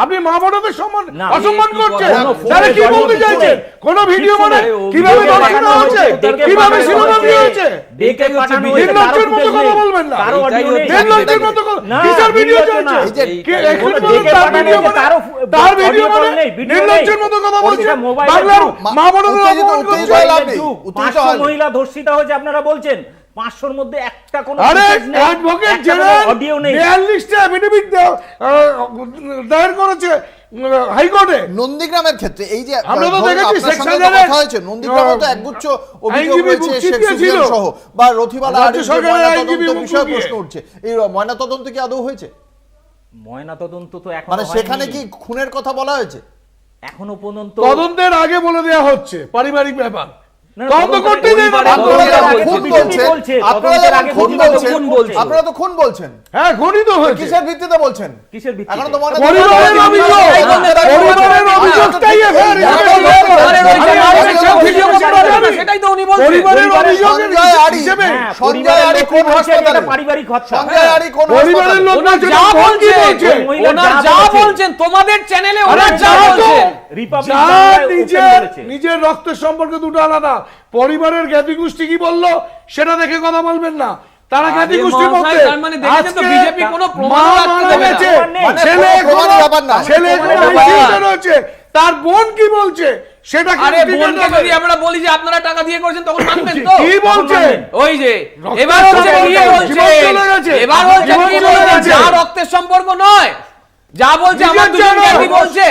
আপনি মা বোনদের সম্মান অসম্মান করছেন, তাহলে কি বলতে চাইছেন? কোন ভিডিও মানে কিভাবে ধর্ষণ হচ্ছে, কিভাবে শিরোনাম দিয়েছে, দেখে পাঠানো হয়েছে, নির্লজ্জের মতো কথা বলবেন না, কারো অডিও নেই, নির্লজ্জের মতো কিসের ভিডিও চলছে, কে এখন বলেন তার ভিডিও মানে, তার ভিডিও মানে নির্লজ্জের মতো কথা বলছে। বাংলার মা বোনদের অপমান করছে। 500 মহিলা ধর্ষিতা হয়েছে আপনারা বলছেন, 500-র মধ্যে একটা কোনো অ্যাডভোকেট জেনারেল অডিও নেই, 42টা এফিডেভিট দায়ের করেছে হাইকোর্টে। নন্দীগ্রামের ক্ষেত্রে এই যে আমরা তো দেখেছি কথা হয়েছে, নন্দীগ্রামে তো একগুচ্ছ অভিযোগ রয়েছে শেখ সুফিয়ান সহ, বা রথিবালা তদন্তের বিষয়ে প্রশ্ন উঠছে, এই ময়না তদন্ত কি আদৌ হয়েছে? ময়না তদন্ত তো এখন মানে সেখানে কি খুনের কথা বলা হয়েছে? এখনো পর্যন্ত তদন্তের আগে বলে দেওয়া হচ্ছে পারিবারিক ব্যাপার। আপনারা তো খুন বলছেন, হ্যাঁ খুনই তো হয়েছে। কিসের ভিত্তিতে বলছেন? কিসের ভিত্তিতে? এখন তো পরিবারের অভিযোগ, পরিবারের অভিযোগটাই সেটাই তো উনি বলছেন। পরিবারের অভিযোগ হিসেবে সঞ্জয় আরি কোন হাসপাতালে পারিবারিক হত্যা, সঞ্জয় আরি কোন পরিবারের লোকরা যা বলছেন, ওনারা যা বলছেন তোমাদের চ্যানেলে ওনারা যা বলছেন, নিজের রক্তের সম্পর্কে দুটো আলাদা। পরিবারের জ্ঞাতি গোষ্ঠী কি বললো সেটা দেখে কথা বলবেন না। তারা জ্ঞাতি গোষ্ঠীর মধ্যে আজকে বিজেপি কোনো প্রমাণ রাখতে গেছে, ছেলে রয়েছে, তার বোন কি বলছে সেটা আরে বোনকে যদি আমরা বলি যে আপনারা টাকা দিয়ে করেছেন তখন মানবেন তো? কি বলছে? ওই যে এবার হচ্ছে কি বলছে, এবার বলছে কি বলছে, যা রক্তের সম্পর্ক নয়, যা বলছে আমার দুজনকে কি বলছে,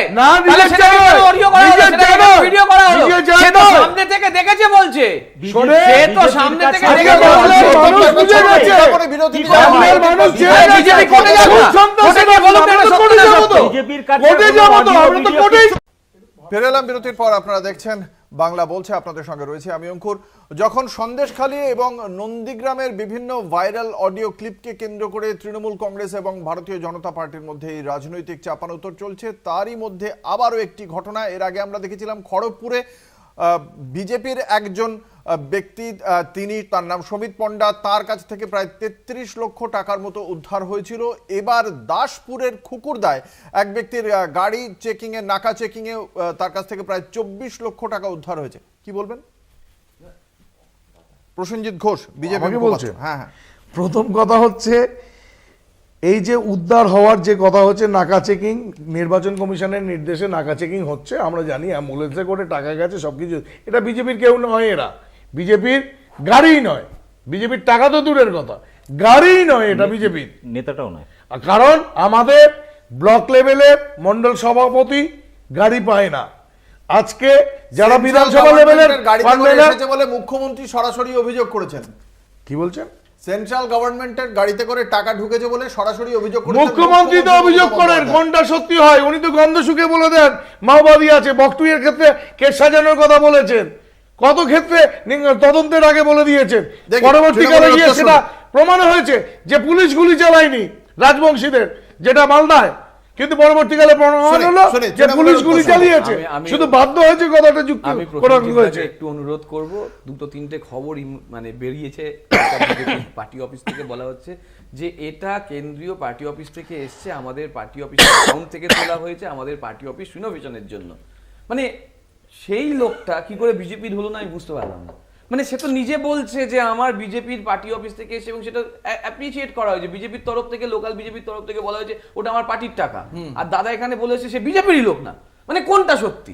তাহলে সেটা অডিও করা হলো, সেটা ভিডিও করা হলো, সে তো সামনে থেকে দেখেছে বলছে, সে তো সামনে থেকে দেখে বলছে, মানুষ বুঝে গেছে, বাংলার মানুষ জেনে গেছে। বিজেপি কোর্টে যাবে না, কোর্টে গিয়ে বলুন এটা সত্য না সত্য, বিজেপির কাছে কোর্টে যাবো তো, আমরা তো কোর্টেই ফিরে এলাম বিরতির পর। আপনারা দেখছেন বাংলা বলছে, আপনাদের সঙ্গে রয়েছে আমি অঙ্কুর। যখন সন্দেশখালী এবং নন্দীগ্রামের বিভিন্ন ভাইরাল অডিও ক্লিপকে কেন্দ্র করে তৃণমূল কংগ্রেস এবং ভারতীয় জনতা পার্টির মধ্যে এই রাজনৈতিক চাপানোতর চলছে, তারই মধ্যে আবারও একটি ঘটনা। এর আগে আমরা দেখেছিলাম খড়গপুরে বিজেপির একজন ব্যক্তি, তিনি, তার নাম সমিত পণ্ডা, তার কাছ থেকে প্রায় 33 লক্ষ টাকার মতো উদ্ধার হয়েছিল। এবার দাসপুরের খুকুরদায় এক ব্যক্তির গাড়ি চেকিংয়ে, নাকা চেকিংয়ে তার কাছ থেকে প্রায় 24 লক্ষ টাকা উদ্ধার হয়েছে। কি বলবেন? প্রসেনজিৎ ঘোষ বিজেপি বলছে। হ্যাঁ হ্যাঁ, প্রথম কথা হচ্ছে এই যে উদ্ধার হওয়ার যে কথা হচ্ছে, নাকা চেকিং, নির্বাচন কমিশনের নির্দেশে নাকা চেকিং হচ্ছে। আমরা জানি অ্যাম্বুলেন্সে করে টাকা গেছে, সবকিছু। এটা বিজেপির কেউ নয়, এরা বিজেপির গাড়িই নয়, বিজেপির টাকা তো দূরের কথা, গাড়িই নয়, এটা বিজেপির নেতাটাও নয়। কারণ আমাদের ব্লক লেভেলের মন্ডল সভাপতি গাড়ি পায় না। আজকে যারা বিধানসভা লেভেলের বলে মুখ্যমন্ত্রী সরাসরি অভিযোগ করেছেন। কি বলছেন? সেন্ট্রাল গভর্নমেন্টের গাড়িতে করে টাকা ঢুকেছে বলে সরাসরি অভিযোগ করেছেন। মুখ্যমন্ত্রী তো অভিযোগ করেন, কোনটা সত্যি হয় উনি তো গন্ধ শুকে বলে দেন মাওবাদী আছে। বকটুইয়ের ক্ষেত্রে কেস সাজানোর কথা বলেছেন, কত ক্ষেত্রে তদন্তের আগে বলে দিয়েছেন। পরবর্তীকালে গিয়ে সেটা প্রমাণ হয়েছে যে পুলিশ গুলি চালায়নি রাজবংশীদের, যেটা মালদায়, কিন্তু পরবর্তীকালে প্রমাণ হলো যে পুলিশ গুলি চালিয়েছে, শুধু বাধ্য হয়েছে কথাটা যুক্তি করা হয়েছে। একটু অনুরোধ করব, দুটো তিনটে খবর মানে বেরিয়েছে পার্টি অফিস থেকে, বলা হচ্ছে যে এটা কেন্দ্রীয় পার্টি অফিস থেকে এসছে, আমাদের পার্টি অফিস অ্যাকাউন্ট থেকে তোলা হয়েছে আমাদের পার্টি অফিস রিনোভেশনের জন্য। মানে সেই লোকটা কি করে বিজেপির হলো না আমি বুঝতে পারলাম না। মানে সে তো নিজে বলছে যে আমার বিজেপির পার্টি অফিস থেকে এসে, এবং সেটা অ্যাপ্রিসিয়েট করা হয়েছে বিজেপির তরফ থেকে, লোকাল বিজেপির তরফ থেকে বলা হয়েছে ওটা আমার পার্টির টাকা। আর দাদা এখানে বলেছে সে বিজেপিরই লোক না। মানে কোনটা সত্যি,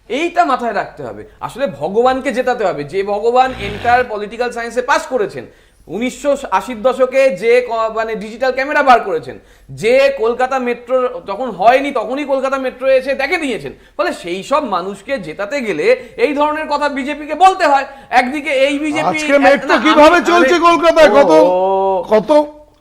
এইটা মাথায় রাখতে হবে। আসলে ভগবানকে জেতাতে হবে, যে ভগবান এন্টার পলিটিক্যাল সায়েন্সে পাস করেছেন, 1980 দশকে যে মানে ডিজিটাল ক্যামেরা বার করেছেন, যে কলকাতা মেট্রো যখন হয়নি তখনই কলকাতা মেট্রো এসে দেখে দিয়েছেন। ফলে সেই সব মানুষকে জেতাতে গেলে এই ধরনের কথা বিজেপিকে বলতে হয়। একদিকে এই বিজেপি মেট্রো কিভাবে চলছে কলকাতায়, কত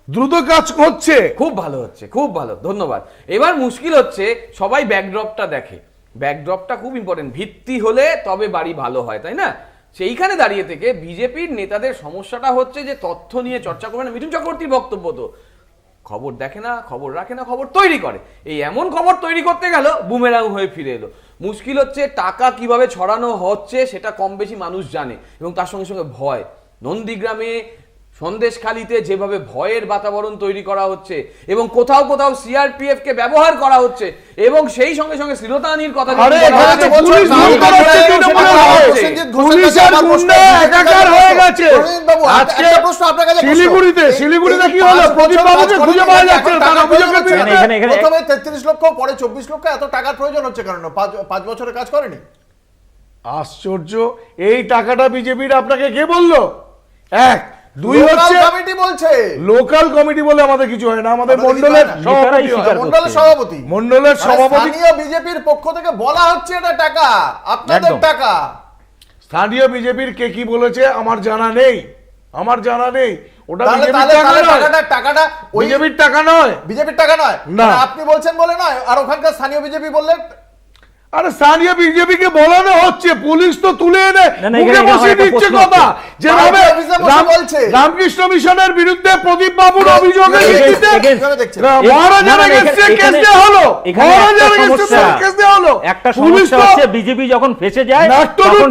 দ্রুত কাজ হচ্ছে, খুব ভালো হচ্ছে, খুব ভালো, ধন্যবাদ। এবার মুশকিল হচ্ছে সবাই ব্যাকড্রপটা দেখে, ব্যাকড্রপটা খুব ইম্পর্টেন্ট। ভিত্তি হলে তবে বাড়ি ভালো হয়, তাই না? সেইখানে দাঁড়িয়ে থেকে বিজেপির নেতাদের সমস্যাটা হচ্ছে যে তথ্য নিয়ে চর্চা করবে না। মিঠুন চক্রবর্তীর বক্তব্য তো খবর দেখে না, খবর রাখে না, খবর তৈরি করে। এই এমন খবর তৈরি করতে গেল বুমেরাং হয়ে ফিরে এলো। মুশকিল হচ্ছে টাকা কিভাবে ছড়ানো হচ্ছে সেটা কম বেশি মানুষ জানে, এবং তার সঙ্গে সঙ্গে ভয়। নন্দীগ্রামে, সন্দেশখালীতে যেভাবে ভয়ের বাতাবরণ তৈরি করা হচ্ছে, এবং কোথাও কোথাও সিআরপিএফ কে ব্যবহার করা হচ্ছে, এবং সেই সঙ্গে সঙ্গে শ্লীলতাহানির কথা শিলিগুড়িতে কি হলো, প্রদীপ বাবুকে খুঁজে পাওয়া যাচ্ছে না, তার অভিযোগ প্রথমে 33 লক্ষ, পরে 24 লক্ষ, এত টাকার প্রয়োজন হচ্ছে কারণ 5 বছরের কাজ করেনি। আশ্চর্য, এই টাকাটা বিজেপির আপনাকে কে বললো? এক, দুই হচ্ছে কমিটি বলছে, লোকাল কমিটি বলে আমাদের কিছু হয় না, আমাদের মন্ডলের সভাপতি বিজেপির পক্ষ থেকে বলা হচ্ছে এটা টাকা, আপনাদের টাকা। স্থানীয় বিজেপির কে কি বলেছে আমার জানা নেই, ওটা টাকাটা বিজেপির টাকা নয়, না আপনি বলছেন বলে নয়, আর ওখানকার স্থানীয় বিজেপি বললে আরে স্থানীয় বিজেপিকে বলানো হচ্ছে, পুলিশ তো তুলে এনে মুখে বসিয়ে দিচ্ছে কথা। যেভাবে রামকৃষ্ণ মিশনের বিরুদ্ধে প্রদীপ বাবুর অভিযোগের ভিত্তিতে মহারাজার এগেইনস্টে কেস দেওয়া হলো, একটা সমস্যা হচ্ছে বিজেপি যখন ফেসে যায় তখন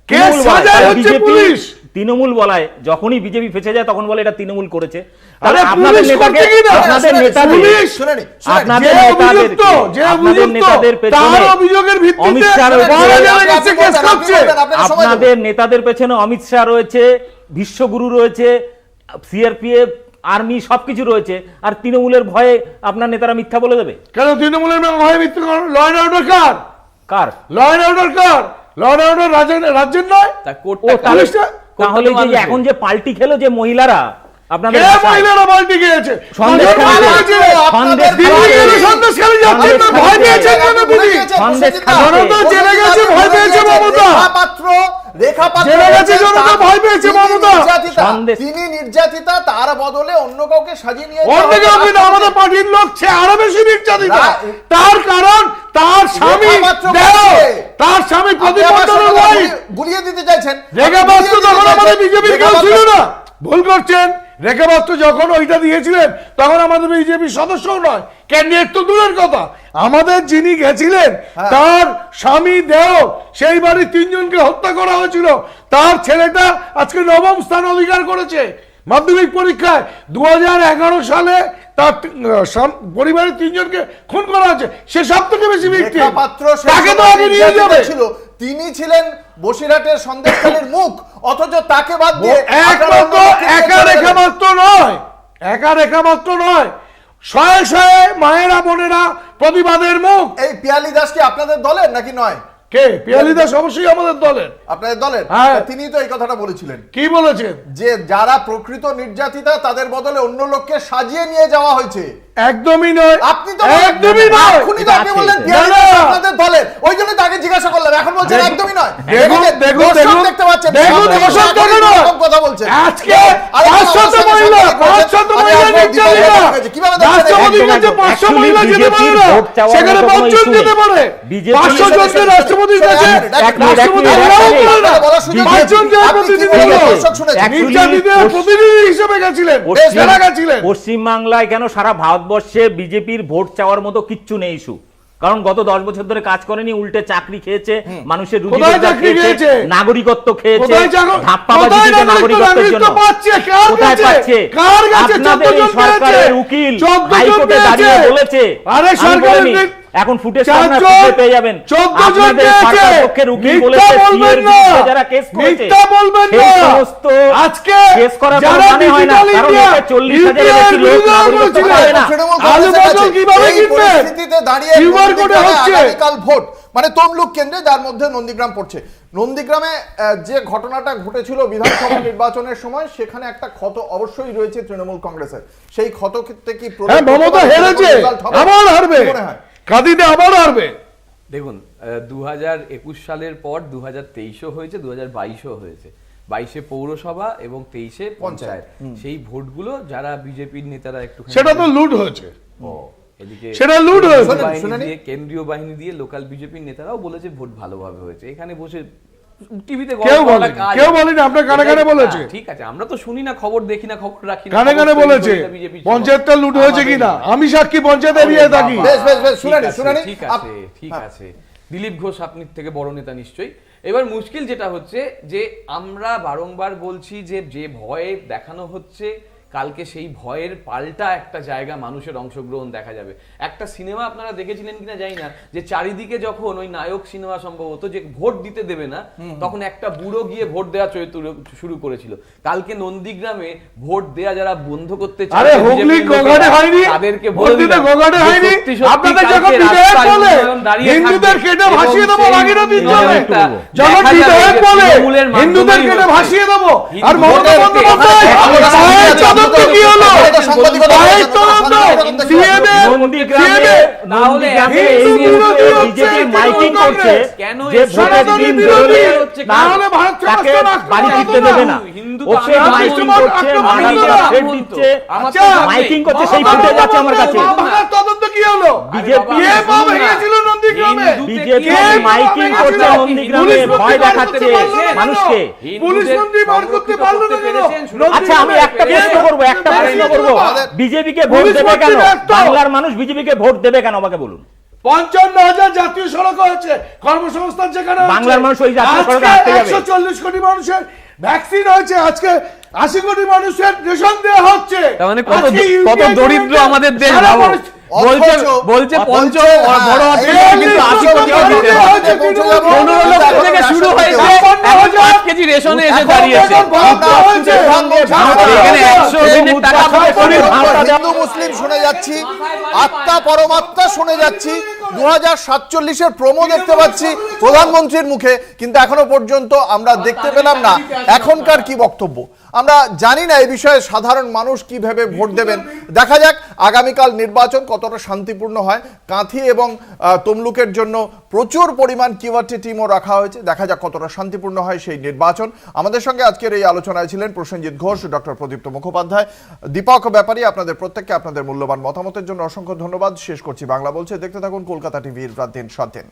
কেস সাজায় হচ্ছে পুলিশ। তৃণমূল বলায়, যখনই বিজেপি ফেসে যায় তখন বলে এটা তৃণমূল করেছে। আপনাদের নেতাদের পেছনে অমিত শাহ রয়েছে, বিশ্বগুরু রয়েছে, সিআরপিএফ, আর্মি, সবকিছু রয়েছে, আর তৃণমূলের ভয়ে আপনার নেতারা মিথ্যা বলে দেবে কেন? তৃণমূলের ভয়ে মিথ্যা? ল অ্যান্ড অর্ডার কার? ল অ্যান্ড অর্ডার রাজ্যের নয়। তাহলে যে এখন যে পাল্টি খেলো যে মহিলারা, আপনাদের মহিলারা পাল্টি খেয়েছে, আচ্ছা, তিনি নির্যাতিতা, তার বদলে অন্য কাউকে সাজিয়ে নিয়ে অন্য কাউকে না, আমাদের পার্টির লোক সে আরো বেশি নির্যাতিতা। তার কারণ তার স্বামী তার স্বামী প্রতিবন্ধনের ওয়াইফ গুলিয়ে দিতে চাইছেন। রেখা বাস্তু তখন আমাদের বিজেপির কেউ ছিল না, ভুল করছেন। রেখা বাস্তু যখন ওইটা দিয়েছিলেন তখন আমাদের বিজেপির সদস্যও নয়, ক্যান্ডিডেট তো দূরের কথা। আমাদের যিনি গেছিলেন তার স্বামী দেহ, সেই বাড়ির 3 জনকে হত্যা করা হয়েছিল, তার ছেলেটা আজকে 9ম স্থান অধিকার করেছে মাধ্যমিক পরীক্ষায়। 2011 সালে তার পরিবারের 3 জনকে খুন করা হয়েছে, সে সব থেকে বেশি ভিকটিম। তাকে তো আগে নিয়ে যাবে। তিনি ছিলেন বসিরহাটের সন্দেশখালীর মুখ, অথচ তাকে বাদ দিয়ে একমাত্র একা রেখা মাত্র নয়, একা রেখা মাত্র নয়, শয়ে শয়ে মায়েরা বোনেরা প্রতিবাদের মুখ। এই পিয়ালি দাস কি আপনাদের দলের নাকি নয়? কে পিয়ালি দাস? অবশ্যই আমাদের দলের। আপনাদের দলের? তিনি তো এই কথাটা বলেছিলেন। কি বলেছেন? যে যারা প্রকৃত নির্যাতিতা তাদের বদলে অন্য লোককে সাজিয়ে নিয়ে যাওয়া হয়েছে। একদমই নয়। আপনি তো একদমই নয়, এখনই তো আপনি বললেন পিয়ালি দাস আপনাদের দলের, ওই জন্য তাকে জিজ্ঞাসা করলাম, এখন বলছেন একদমই নয়। দেখুন দেখতে পাচ্ছেন, দেখুন দর্শক থেকে নয়, কথা বলছেন আজকে 500 মহিলা, 500 মহিলা নির্যাতিতা, রাষ্ট্রপতির কাছে 500 মহিলা যেতে পারে না, সেখানে 5 জন যেতে পারে। 500 জনকে রাষ্ট্রপতির কাছে রাষ্ট্রপতি আলাও করে না, 5 জন যে প্রতিনিধি হলো, নির্যাতিতার প্রতিনিধি হিসেবে গেছিলেন, সেরা গেছিলেন। পশ্চিমবাংলায় কেন সারা ভারতবর্ষে বিজেপির ভোট চাওয়ার মতো কিচ্ছু নেই ইস্যু, কারণ গত 10 বছর ধরে কাজ করেনি, উল্টে চাকরি খেয়েছে, মানুষের রুজি রোজগার খেয়েছে, নাগরিকত্ব খেয়েছে, ধাপ্পাবাজি দিয়ে নাগরিকত্বের জন্য কোথায় পাচ্ছে? আপনাদের এই সরকারের উকিল হাইকোর্টে দাঁড়িয়ে বলেছে, এখন ফুটেজ আপনারা পেয়ে যাবেন, আপনাদের সরকার পক্ষের উকিল বলেছে সিএর বিরুদ্ধে যারা কেস করেছে সেই সমস্ত আজকে কেস করার কোনো মানে হয় না, কারণ এতে 40,000 এর বেশি লোক নাগরিকত্ব পায় না। আলু বদল কিভাবে কিনবে? পরিস্থিতিতে দাঁড়িয়ে কিউআর কোডে হচ্ছে আগামীকাল ভোট, মানে তমলুক কেন্দ্রে, যার মধ্যে নন্দীগ্রাম পড়ছে। নন্দীগ্রামে যে ঘটনাটা ঘটেছিল বিধানসভা নির্বাচনের সময়, সেখানে একটা ক্ষত অবশ্যই রয়েছে তৃণমূল কংগ্রেসের। সেই ক্ষত ক্ষেত্রে কি মমতা হেরেছে, আবার হারবে, কাঁদিতে আবার হারবে? দেখুন, 2021 সালের পর 2023ও হয়েছে, 2022ও হয়েছে। 22-এ পৌরসভা এবং 23-এ পঞ্চায়েত। সেই ভোটগুলো যারা বিজেপির নেতারা একটু, সেটা তো লুট হয়েছে। এদিকে সেটা লুট হয়েছে, কেন্দ্রীয় বাহিনী দিয়ে লোকাল বিজেপির নেতারাও বলেছে ভোট ভালোভাবে হয়েছে। এখানে বসে টিভিতে কেউ বলেনি, আপনার কানে কানে বলেছে। ঠিক আছে, আমরা তো শুনি না, খবর দেখি না, খবর রাখি না, কানে কানে বলেছে পঞ্চায়েতটা লুট হয়েছে কিনা। আমি সাক্ষী, পঞ্চায়েত এরিয়ায় থাকি। ঠিক আছে, ঠিক আছে। দিলীপ ঘোষ আপনি থেকে বড় নেতা নিশ্চয়ই। এবার মুশকিল যেটা হচ্ছে যে আমরা বারংবার বলছি যে ভয়ে দেখানো হচ্ছে, কালকে সেই ভয়ের পাল্টা একটা জায়গা মানুষের অংশগ্রহণ দেখা যাবে। একটা সিনেমা আপনারা দেখেছিলেন কিনা জানি না, যে চারিদিকে যখন ওই নায়ক সিনেমা সম্ভবত যে ভোট দিতে দেবে না, তখন একটা বুড়ো গিয়ে ভোট দেওয়া শুরু করেছিল। কালকে নন্দীগ্রামে ভোট দেয়া যারা বন্ধ করতে চায় তাদেরকে ভোট দিতে গোগাটে হয়নি। আপনাদের যখন বিধায়ক বলে হিন্দুদের কেটে ভাসিয়ে দেবো ভাগীরথীর জলে, যখন বিধায়ক বলে হিন্দুদের কেটে ভাসিয়ে দেবো, আর মমতা বন্দ্যোপাধ্যায় কি হলো? মাইকিং করছে যে ভোটের দিন বেরোলে তাকে বাড়ি ফিরতে দেবে না, ওকে মাইকিং করছে, মাইকিং করছে, সেই ফুটেজ আছে আমার কাছে। তদন্ত কি হলো? বিজেপি মাইকিং করছে নন্দীগ্রামে, ভয় দেখাচ্ছে মানুষকে। পুলিশ মন্ত্রী বার করতে পারলো না কেন? আচ্ছা, আমি একটা প্রশ্ন করবো, বিজেপিকে ভোট দেবে কেন? বাংলার মানুষ বিজেপিকে ভোট দেবে কেন আমাকে বলুন। 55,000 জাতীয় সড়ক হয়েছে, কর্মসংস্থান যেখানে বাংলার মানুষ ওই জাতীয় সড়কে হাঁটতে যাবে। 140 কোটি মানুষের ভ্যাকসিন হয়েছে, আজকে 80 কোটি মানুষের রেশন দেওয়া হচ্ছে। তার মানে কত দরিদ্র আমাদের দেশ। বলছে বড় কিন্তু 80 কোটি থেকে শুরু হয়েছে, 5 কেজি রেশনে এসে দাঁড়িয়েছে। হিন্দু মুসলিম শুনে যাচ্ছি, আত্মা পরমাত্মা শুনে যাচ্ছি, 2047-এর প্রোমো দেখতে পাচ্ছি প্রধানমন্ত্রীর মুখে, কিন্তু এখনো পর্যন্ত আমরা দেখতে পেলাম না এখনকার কি বক্তব্য। আমরা জানি না এই বিষয়ে সাধারণ মানুষ কিভাবে ভোট দেবেন। দেখা যাক আগামীকাল নির্বাচন কত কতটা শান্তিপূর্ণ হয়। কাঁথি এবং তমলুকের জন্য প্রচুর পরিমাণ কিউআরটি টিমও রাখা হয়েছে, দেখা যাক কতটা শান্তিপূর্ণ হয় সেই নির্বাচন। আমাদের সঙ্গে আজকের এই আলোচনায় ছিলেন প্রসেনজিৎ ঘোষ, ডক্টর প্রদীপ্ত মুখোপাধ্যায়, দীপক ব্যাপারী। আপনাদের প্রত্যেককে আপনাদের মূল্যবান মতামতের জন্য অসংখ্য ধন্যবাদ। শেষ করছি বাংলা বলছে। দেখতে থাকুন কলকাতা টিভির রাত দিন 7 দিন।